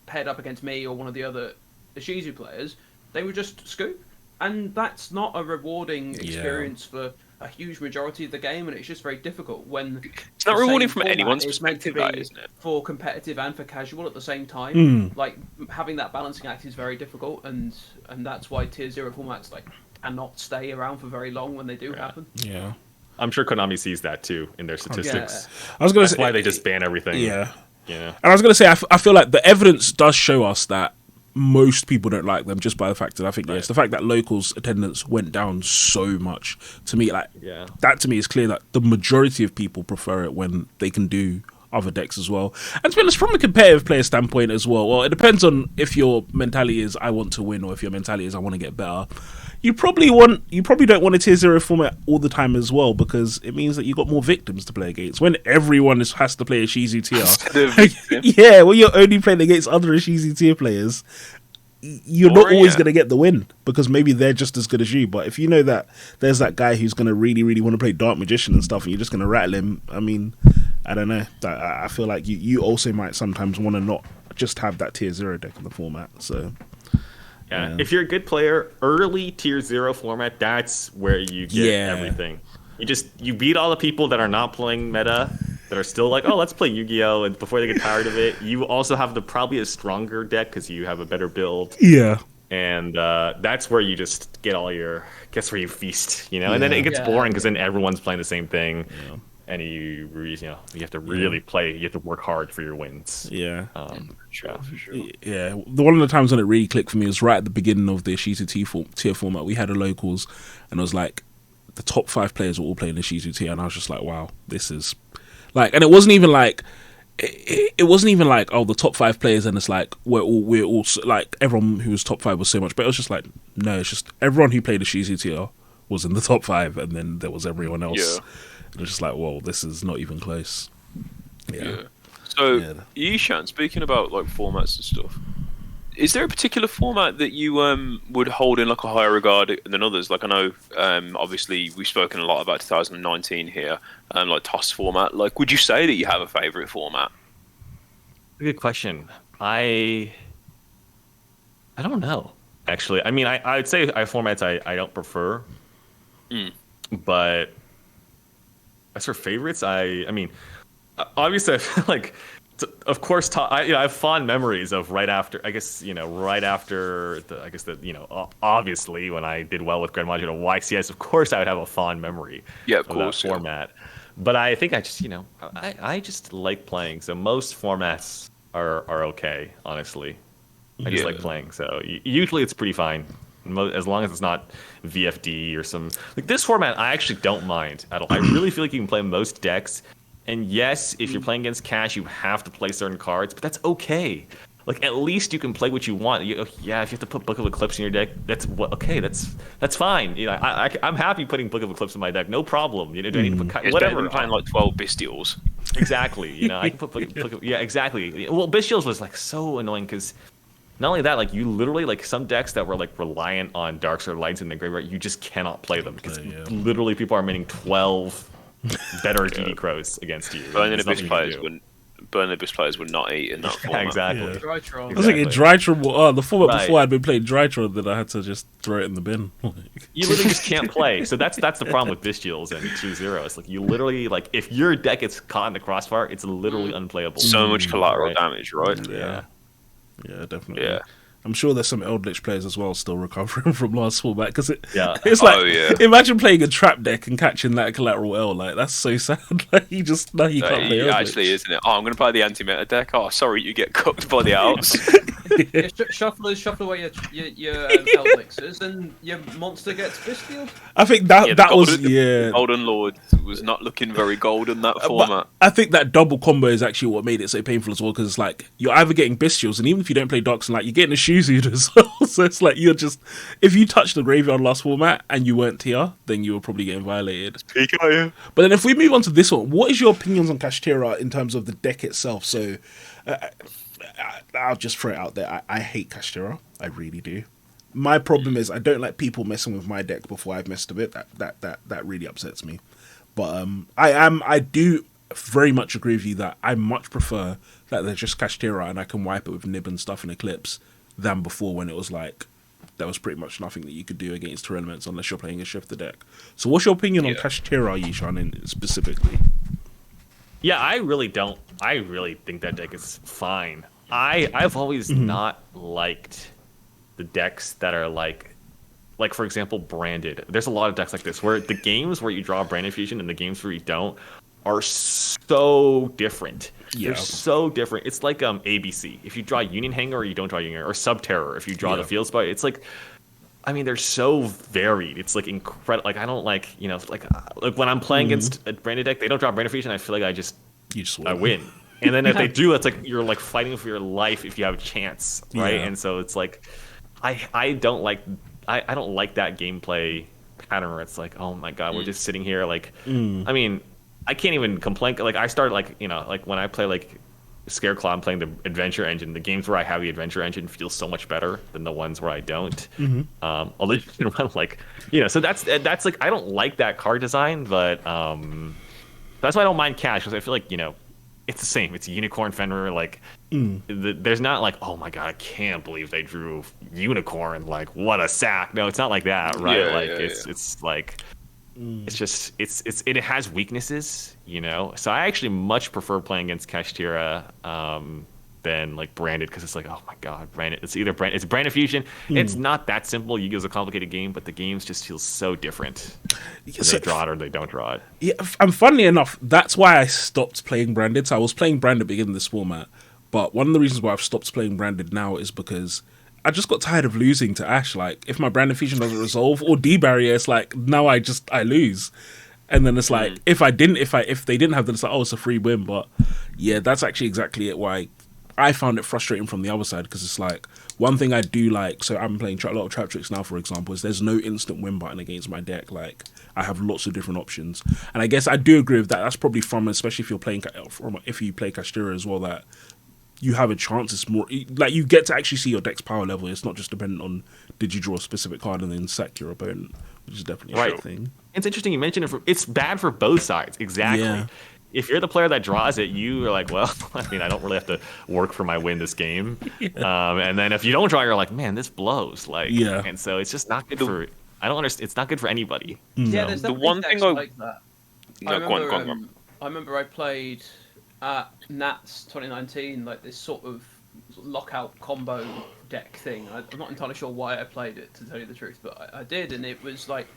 paired up against me or one of the other Ishizu players, they would just scoop, and that's not a rewarding experience for a huge majority of the game, and it's just very difficult when It's not the rewarding same from format anyone's is meant to perspective, be isn't it? for competitive and for casual at the same time. Like having that balancing act is very difficult, and that's why tier 0 formats like cannot stay around for very long when they do happen. Yeah. I'm sure Konami sees that too in their statistics. I was gonna That's say why they just ban everything. Yeah. Yeah. And I was going to say, I feel like the evidence does show us that most people don't like them just by the fact that I think it's the fact that locals' attendance went down so much. To me, like that to me is clear that the majority of people prefer it when they can do other decks as well. And to be honest, from a competitive player standpoint as well, it depends on if your mentality is I want to win or if your mentality is I want to get better. You probably don't want a tier 0 format all the time as well, because it means that you got more victims to play against. When everyone has to play a Shizu tier, yeah, when you're only playing against other Shizu tier players, you're not always going to get the win because maybe they're just as good as you. But if you know that there's that guy who's going to really, really want to play Dark Magician and stuff, and you're just going to rattle him, I mean, I don't know. I feel like you also might sometimes want to not just have that tier 0 deck in the format. So. Yeah. If you're a good player, early tier 0 format, that's where you get everything. You beat all the people that are not playing meta, that are still like, oh, let's play Yu-Gi-Oh! And before they get tired of it, you also have probably a stronger deck because you have a better build. Yeah. And that's where you just get all your, guess where you feast, you know? And then it gets boring because then everyone's playing the same thing. any reason. You have to really play. You have to work hard for your wins. Yeah. Sure, for sure. Yeah, one of the times when it really clicked for me was right at the beginning of the Shizu tier format. We had a locals, and it was like the top 5 players were all playing the Shizu tier, and I was just like, wow, this is like, and it wasn't even like oh, the top 5 players, and it's like we're all like everyone who was top 5 was so much, but it was just like, no, it's just everyone who played the Shizu tier was in the top 5, and then there was everyone else. Yeah. It was just like, whoa, this is not even close. Yeah. So, Yeah. Yishan, speaking about like formats and stuff, is there a particular format that you would hold in like a higher regard than others? Like I know, obviously we've spoken a lot about 2019 here, like TOS format. Like, would you say that you have a favorite format? Good question. I don't know. Actually, I mean, I would say I have formats I don't prefer, but as for favorites, I mean, obviously, I feel like, of course, I have fond memories of right after obviously when I did well with Grand Module YCS, of course I would have a fond memory Of of course, that format. But I think I just, I just like playing. So most formats are okay, honestly. I just like playing. So usually it's pretty fine. As long as it's not VFD or some like this format, I actually don't mind at all. I really feel like you can play most decks. And yes, if you're playing against Cash, you have to play certain cards, but that's okay. Like at least you can play what you want. Yeah, if you have to put Book of Eclipse in your deck, that's fine. I'm happy putting Book of Eclipse in my deck, no problem. Do I need to put It's whatever? better than playing like 12 Bestials. Exactly. I can put yeah, exactly. Well, Bestials was like so annoying because not only that, like you literally like some decks that were like reliant on Darks or Lights in the graveyard, you just cannot play them because literally people are minting 12 better DD Crows against you. Burning There's Abyss players would not eat in that format. exactly. Yeah. Drytron. I was thinking Exactly. Drytron. The format Right. before I'd been playing Drytron, then I had to just throw it in the bin. You literally just can't play. So that's the problem with Bestials and 2-0. It's like you literally like if your deck gets caught in the crossfire, it's literally unplayable. So much collateral Right. damage, right? Yeah. Yeah, definitely. Yeah. I'm sure there's some Eldritch players as well still recovering from last format because Yeah. it's like Oh, yeah. imagine playing a trap deck and catching that collateral L. Like that's so sad. Like you can't play Eldritch. Actually, isn't it? Oh, I'm going to play the anti-meta deck. Oh, sorry, you get cooked by the outs. Yeah, shuffle away your Elixers, and your monster gets Bestial. I think that was the Golden Lord was not looking very golden that format. I think that double combo is actually what made it so painful as well because it's like you're either getting Bestials and even if you don't play Darks and like you're getting a Shuzu as well. So it's like you're just if you touch the graveyard last format and you weren't TR, then you were probably getting violated. PKO. But then if we move on to this one, what is your opinions on Kashtira in terms of the deck itself? So I'll just throw it out there. I hate Kashtira. I really do. My problem is I don't like people messing with my deck before I've messed with it. That really upsets me. But I do very much agree with you that I much prefer that they're just Kashtira and I can wipe it with Nib and stuff in Eclipse than before when it was like there was pretty much nothing that you could do against two elements unless you're playing a shifter deck. So what's your opinion on Kashtira, Yishan, specifically? Yeah, I really think that deck is fine. I've always not liked the decks that are like for example, branded. There's a lot of decks like this where the games where you draw branded fusion and the games where you don't are so different. Yeah. They're so different. It's like ABC. If you draw Union Hanger or you don't draw Union Hanger, or Subterror if you draw the Field Spy, it's like I mean, they're so varied. It's like incredible. Like I don't like like when I'm playing against a branded deck, they don't draw branded fusion. I feel like I win. And then if they do, it's like you're like fighting for your life if you have a chance, right? Yeah. And so it's like I don't like that gameplay pattern where it's like, oh my god, we're just sitting here like I mean, I can't even complain. Like I start like when I play like Scareclaw, I'm playing the Adventure Engine. The games where I have the Adventure Engine feel so much better than the ones where I don't. Although you can run like so that's like I don't like that card design, but that's why I don't mind Cash because I feel like it's the same. It's a Unicorn Fenrir. Like there's not like oh my god, I can't believe they drew Unicorn. Like what a sack. No, it's not like that, right? It's like. It's just it has weaknesses, So I actually much prefer playing against Kashtira than like branded, because it's like, oh my god, branded. It's either brand, it's branded fusion. It's not that simple. Yu-Gi-Oh's a complicated game, but the games just feel so different. So- They draw it or they don't draw it. Yeah, and funnily enough, that's why I stopped playing branded. So I was playing branded at the beginning of this format, but one of the reasons why I've stopped playing branded now is because I just got tired of losing to Ash. Like, if my branded fusion doesn't resolve or debarrier, it's like now I lose. And then it's like if they didn't have that, it's like, oh, it's a free win. But yeah, that's actually exactly it. Why I found it frustrating from the other side, because it's like one thing I do like. So I'm playing a lot of Trap Tricks now, for example. Is there's no instant win button against my deck. Like, I have lots of different options, and I guess I do agree with that. That's probably from, especially if you're playing if you play Kashtira as well, that you have a chance. It's more like you get to actually see your deck's power level. It's not just dependent on did you draw a specific card and then sack your opponent, which is definitely a Right. shit thing. It's interesting you mentioned it. It's bad for both sides. Exactly. Yeah. If you're the player that draws it, you are like, well, I mean, I don't really have to work for my win this game. And then if you don't draw, you're like, man, this blows. Like, Yeah. And so it's just not good for. I don't understand. It's not good for anybody. Yeah, there's The definitely one thing decks I- like that. No, go on, go on. I remember I played at Nats 2019, like this sort of lockout combo deck thing. I'm not entirely sure why I played it, to tell you the truth, but I did, and it was like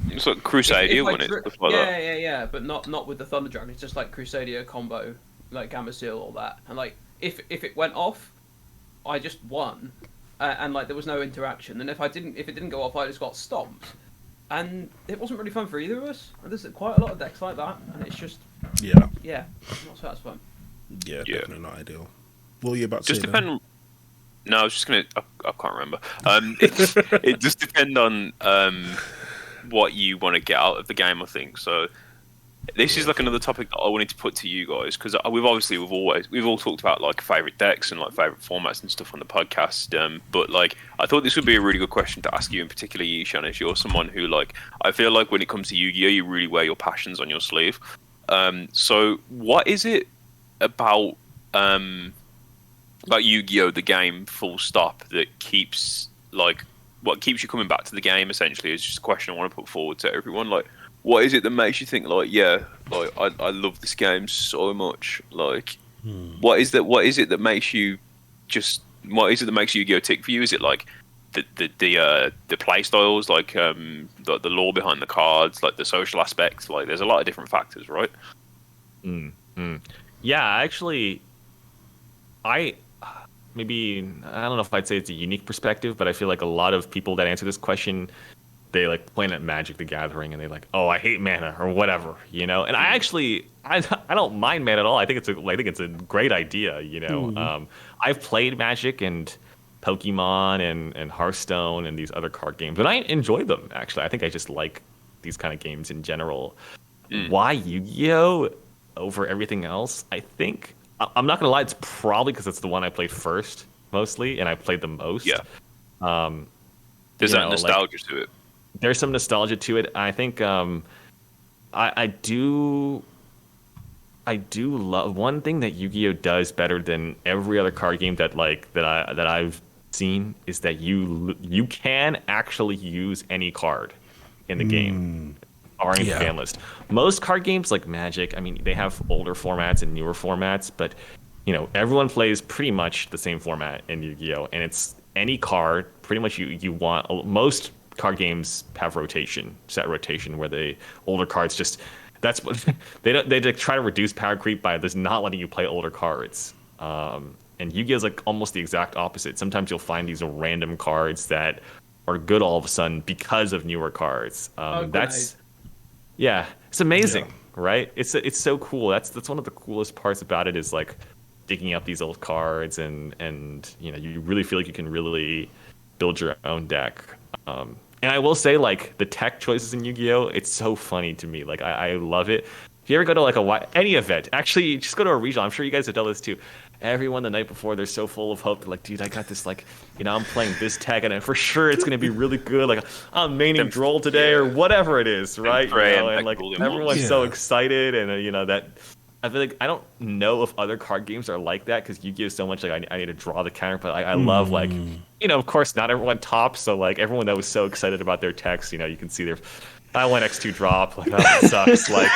It's like Crusadia when it's stuff like that. yeah, but not with the Thunder Dragon. It's just like Crusadia combo, like Gamma Seal, all that, and like if it went off, I just won, and like there was no interaction. And if it didn't go off, I just got stomped, and it wasn't really fun for either of us. And there's quite a lot of decks like that, and it's just Yeah, not so fun. yeah, Yeah. definitely not ideal. What were you about to Just say? then? depend. No, I was just gonna. I can't remember. It just depend on what you want to get out of the game, I think. So this is like another topic that I wanted to put to you guys, because we've all talked about like favorite decks and like favorite formats and stuff on the podcast. But like I thought this would be a really good question to ask you, in particular, Yishan, as you're someone who, like, I feel like when it comes to Yu-Gi-Oh, you really wear your passions on your sleeve. So what is it about Yu-Gi-Oh, the game, full stop, that keeps, like, what keeps you coming back to the game, essentially, is just a question I want to put forward to everyone. Like, what is it that makes you think, like, yeah, like, I love this game so much? Like, what is it that makes you Yu-Gi-Oh tick for you? Is it like the play styles, like the lore behind the cards, like the social aspects? Like, there's a lot of different factors, right? Yeah, actually, maybe I don't know if I'd say it's a unique perspective, but I feel like a lot of people that answer this question, they like playing at Magic the Gathering, and they like, oh, I hate mana or whatever, you know. And I don't mind mana at all. I think it's a great idea, you know. I've played Magic and Pokemon and Hearthstone and these other card games, and I enjoy them, actually. I think I just like these kind of games in general. Why Yu-Gi-Oh over everything else? I think, I'm not gonna lie, it's probably because it's the one I played first mostly, and I played the most. Yeah. There's you that know, nostalgia to it. There's some nostalgia to it. I think I do love one thing that Yu-Gi-Oh does better than every other card game that I've seen, is that you can actually use any card in the game, barring Yeah. fan list. Most card games like Magic, I mean, they have older formats and newer formats, but you know, everyone plays pretty much the same format in Yu-Gi-Oh, and it's any card pretty much you want. Most card games have set rotation, where the older cards just, that's what they try to reduce power creep by just not letting you play older cards. And Yu-Gi-Oh is like almost the exact opposite. Sometimes you'll find these random cards that are good all of a sudden because of newer cards. That's yeah, it's amazing, right? It's so cool. That's one of the coolest parts about it, is like digging up these old cards, and you know, you really feel like you can really build your own deck. And I will say, like, the tech choices in Yu-Gi-Oh, it's so funny to me. Like, I love it. If you ever go to like any event, actually, just go to a regional. I'm sure you guys have done this too. Everyone the night before, they're so full of hope. They're like, dude, I got this, like, you know, I'm playing this tech, and for sure it's going to be really good. Like, I'm maining Droll today, or whatever it is, right? You know, and like, everyone's so excited, and you know, that I feel like I don't know if other card games are like that, because Yu-Gi-Oh is so much like I need to draw the counter, but I love, like, you know, of course not everyone tops, so like everyone that was so excited about their techs, you know, you can see their, I went X2 drop, like, that sucks, like,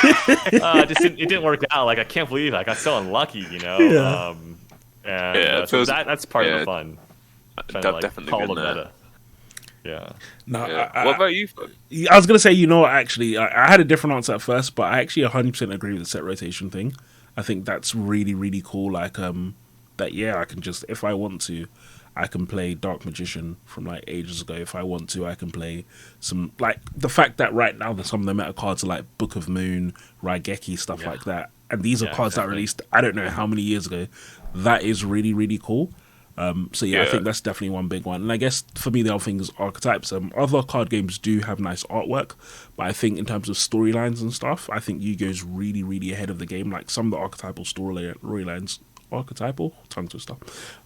it didn't work out, like, I can't believe I got so unlucky, you know. And Yeah, it so feels- that's part of yeah. the fun. Trying I've to, definitely call been the there. meta. Yeah. No, Yeah. What about you? I was gonna say, you know what, actually, I had a different answer at first, but I actually 100% agree with the set rotation thing. I think that's really, really cool. Like, that, yeah, I can just, if I want to, I can play Dark Magician from like ages ago. If I want to, I can play some, like, the fact that right now some of the meta cards are like Book of Moon, Raigeki, stuff Yeah. like that. And these are Yeah, cards that exactly. released, I don't know how many years ago. That is really, really cool. So yeah, I Yeah. think that's definitely one big one. And I guess for me, the other thing is archetypes. Other card games do have nice artwork, but I think in terms of storylines and stuff, I think Yu-Gi-Oh's really, really ahead of the game. Like some of the archetypal storylines, tongue twister,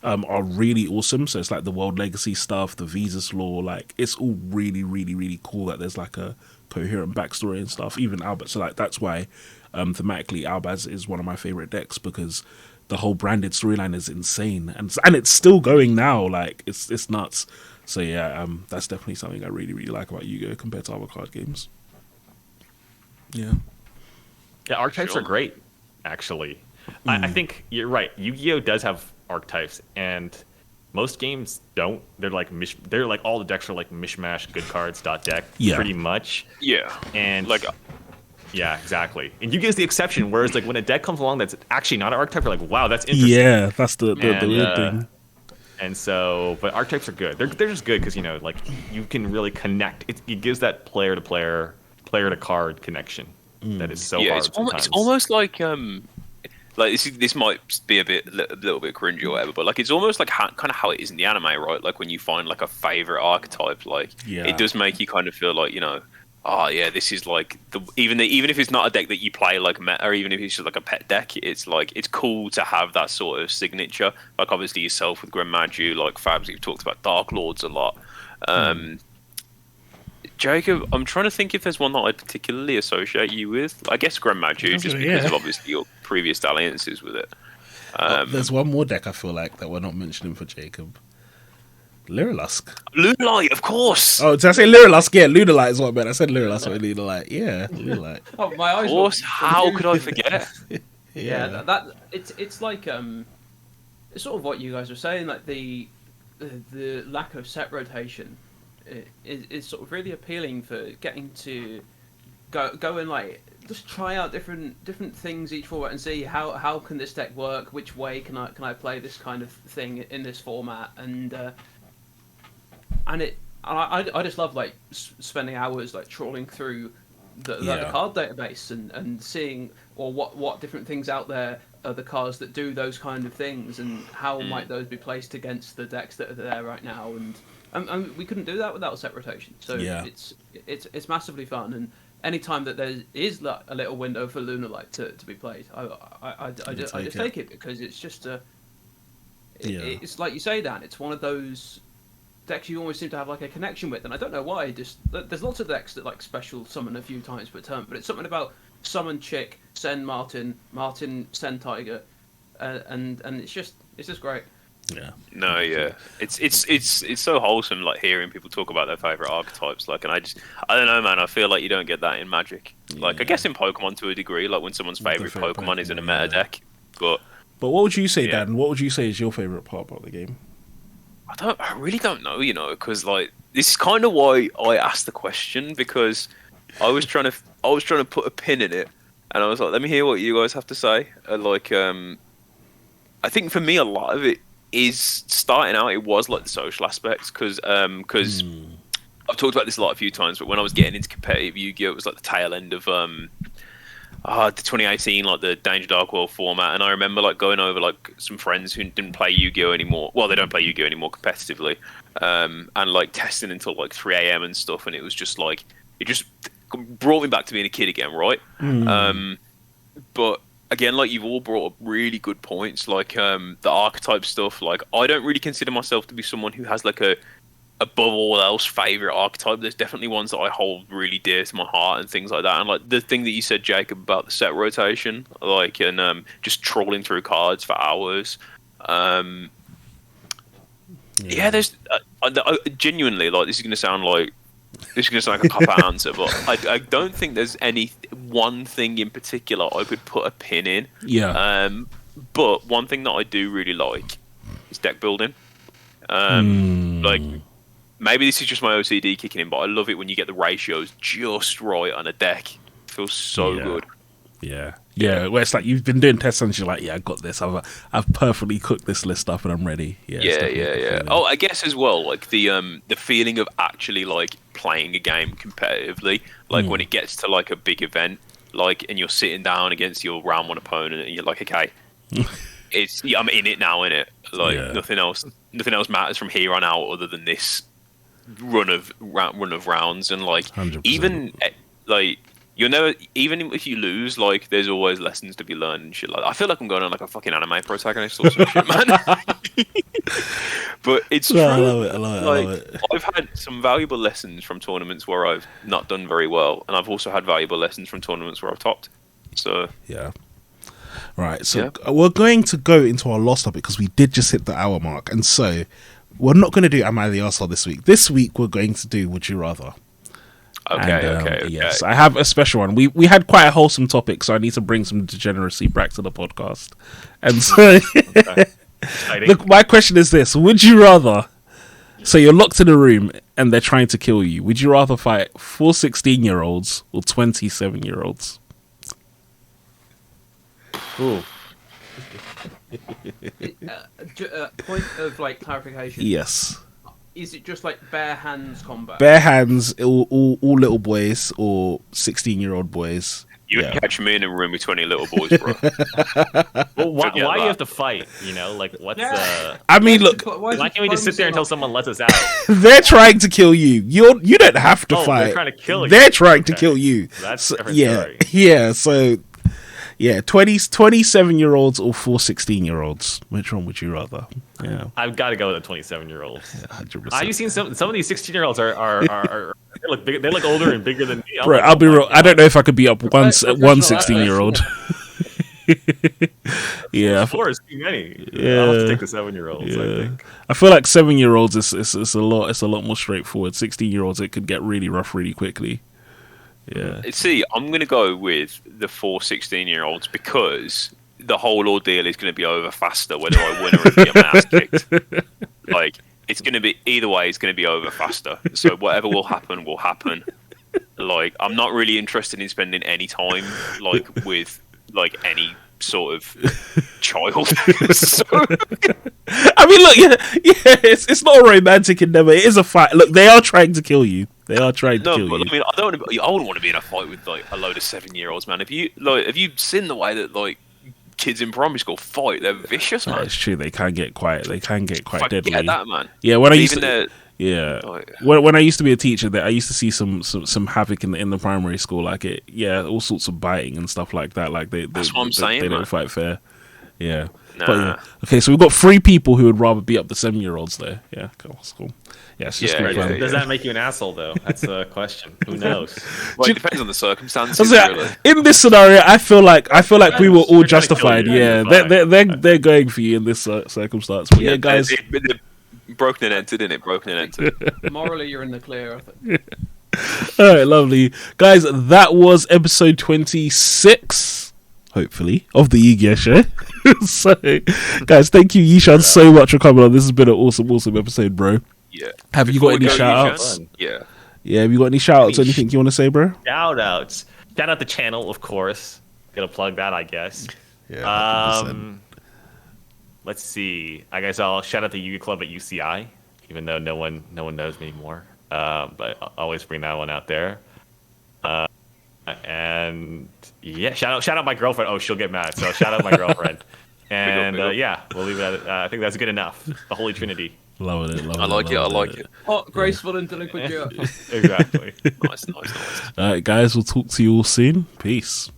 are really awesome. So it's like the World Legacy stuff, the Visas lore, like it's all really, really, really cool that there's like a coherent backstory and stuff. Even Albert, so like that's why thematically Albaz is one of my favorite decks because the whole branded storyline is insane and it's still going now. Like it's nuts. So yeah, that's definitely something I really, really like about Yu-Gi-Oh compared to other card games. Yeah. Yeah, archetypes Sure. are great, actually. I think you're right. Yu-Gi-Oh does have archetypes, and most games don't. They're like they're like all the decks are like mishmash good cards dot deck, Yeah. pretty much. Yeah. And Like, yeah, exactly. And Yu-Gi-Oh's the exception. Whereas like when a deck comes along that's actually not an archetype, you're like, wow, that's interesting. Yeah, that's the And, weird thing. And so, but archetypes are good. They're just good because like you can really connect. It gives that player to player, player to card connection that is so yeah, hard. it's almost like this might be a little bit cringy or whatever, but like it's almost like kind of how it is in the anime, right? Like when you find like a favorite archetype, like Yeah. it does make you kind of feel like, oh yeah, this is like even if it's not a deck that you play like meta, or even if it's just like a pet deck, it's like it's cool to have that sort of signature. Like obviously yourself with Grenmaju, like Fabs, you've talked about Dark Lords a lot. Jacob, I'm trying to think if there's one that I particularly associate you with. I guess Grenmaju, just because of obviously your previous dalliances with it. There's one more deck I feel like that we're not mentioning for Jacob. Lyrilusk. Lunalight, of course. Oh, did I say Lyrilusk? Yeah, Lunalight is what I meant. I said Lyrilusk or Lunalight. Yeah, Lunalight. Oh, my eyes. Of course. were How could I confused. forget? Yeah, that it's like it's sort of what you guys were saying, like the lack of set rotation is sort of really appealing for getting to go and like just try out different things each format and see how can this deck work, which way can I play this kind of thing in this format, and I just love like spending hours like trawling through the card database and seeing what different things out there are the cards that do those kind of things, and how might those be placed against the decks that are there right now, and we couldn't do that without set rotation. So Yeah. it's massively fun, and anytime that there is like a little window for Lunalight to be played, I just take it because it's just it's like you say, Dan, it's one of those decks you always seem to have like a connection with, and I don't know why. Just there's lots of decks that like special summon a few times per turn, but it's something about summon Chick, send Martin, send Tiger, and it's just great. Yeah. No, yeah, it's so wholesome, like hearing people talk about their favorite archetypes. Like, and I don't know, man. I feel like you don't get that in Magic. Like, I guess in Pokemon to a degree, like when someone's favorite favorite Pokemon is in a Pokemon, meta yeah. deck. But But what would you say, Yeah. Dan? What would you say is your favorite part about the game? I really don't know, because like this is kind of why I asked the question, because I was trying to put a pin in it, and I was like, let me hear what you guys have to say. I think for me, a lot of it is starting out. It was like the social aspects, because I've talked about this a few times, but when I was getting into competitive Yu-Gi-Oh, it was like the tail end of the 2018, like the Danger Dark World format, and I remember like going over like some friends who didn't play Yu-Gi-Oh anymore. Well, they don't play Yu-Gi-Oh anymore competitively, and like testing until like 3 a.m. and stuff, and it was just like it just brought me back to being a kid again, right? But again, like you've all brought up really good points, like the archetype stuff. Like I don't really consider myself to be someone who has like a above all else favorite archetype. There's definitely ones that I hold really dear to my heart and things like that. And like the thing that you said, Jacob, about the set rotation, like, and just trawling through cards for hours. Yeah, there's genuinely, like, this is going to sound like a cop-out answer, but I don't think there's any one thing in particular I could put a pin in. Yeah. But one thing that I do really like is deck building. Like, maybe this is just my OCD kicking in, but I love it when you get the ratios just right on a deck. It feels so good. Yeah, where it's like you've been doing tests and you're like, yeah, I got this. I've perfectly cooked this list up and I'm ready. Yeah. Oh, I guess as well, like the feeling of actually like playing a game competitively, like when it gets to like a big event, like and you're sitting down against your round one opponent and you're like, okay, I'm in it now, innit? Like nothing else matters from here on out other than this run of rounds and like 100%. even like. You'll never, even if you lose, like, there's always lessons to be learned and shit like that. I feel like I'm going on like a fucking anime protagonist or some shit, man. But it's true. I love it. I've had some valuable lessons from tournaments where I've not done very well, and I've also had valuable lessons from tournaments where I've topped. So yeah. Right, so we're going to go into our last topic because we did just hit the hour mark, and so we're not going to do Am I the Arsehole this week. This week we're going to do Would You Rather. Okay. Yes, I have a special one. We had quite a wholesome topic, so I need to bring some degeneracy back to the podcast. And so, look, my question is this: would you rather? So you're locked in a room and they're trying to kill you. Would you rather fight 4 16-year-olds or 27-year-olds? Ooh. Point of like clarification. Yes. Is it just like bare hands combat? Bare hands, all little boys or 16-year-old boys. You would catch me in a room with 20 little boys, bro. Well, why do you have to fight? You know, like what's I mean, look. Why can't we just sit there until someone lets us out? They're trying to kill you. You don't have to fight. They're trying to kill you. They're trying to kill you. That's a different story. Yeah. So, 27-year-olds or 4 16-year-olds. Which one would you rather? Yeah, I've got to go with the 27-year-olds. 100%. Have you seen some of these 16-year-olds are they look big, they look older and bigger than me. Bro, I'll be real. I don't know if I could beat up one 16-year-old. Yeah, 4 is too many. Yeah. I'll have to take the 7-year-olds. I think. I feel like 7-year-olds is a lot. It's a lot more straightforward. 16-year-olds, it could get really rough really quickly. Yeah. See, I'm going to go with the 4 16-year-olds because the whole ordeal is going to be over faster whether I win or get my ass kicked. Like, it's going to be, either way, it's going to be over faster. So whatever will happen, will happen. Like, I'm not really interested in spending any time, like, with, like, any sort of child. So... I mean, look, it's not a romantic endeavor. It is a fight. Look, they are trying to kill you. They are trying to kill you. I mean, I wouldn't want to be in a fight with like a load of 7-year-olds, man. Have you seen the way that like kids in primary school fight? They're vicious, man. It's true. They can get quite deadly. Get that, man. Yeah, when I used Even to. Yeah, when I used to be a teacher, I used to see some havoc in the primary school, like all sorts of biting and stuff like that. Like that's what I'm saying. They don't fight fair. Yeah. Nah. But, okay, so we've got 3 people who would rather beat up the 7-year-olds there. Yeah, cool. That's cool. Yeah, it's just fun. Does that make you an asshole though? That's a question. Who knows? Well, it depends on the circumstances. Really. In this scenario, I feel like we were all justified. Yeah, they're going for you in this circumstance. But yeah, guys. Broken and entered, innit? Broken and entered. Morally, you're in the clear, I think. All right, lovely. Guys, that was episode 26, hopefully, of the Yu-Gi-Oh! Show. So, guys, thank you, Yishan, so much for coming on. This has been an awesome episode, bro. Yeah. Have you got any shout-outs? Yeah. Yeah, have you got any shout-outs? Anything you want to say, bro? Shout-outs. Shout out the channel, of course. Gotta plug that, I guess. Yeah, 100%. Let's see. I guess I'll shout out the Yu-Gi Club at UCI, even though no one knows me anymore. But I'll always bring that one out there. And yeah, shout out my girlfriend. Oh, she'll get mad. So shout out my girlfriend. And yeah, we'll leave it at it. I think that's good enough. The Holy Trinity. Loving it. I like it. Hot, graceful, and delinquent. Exactly. Nice. All right, guys, we'll talk to you all soon. Peace.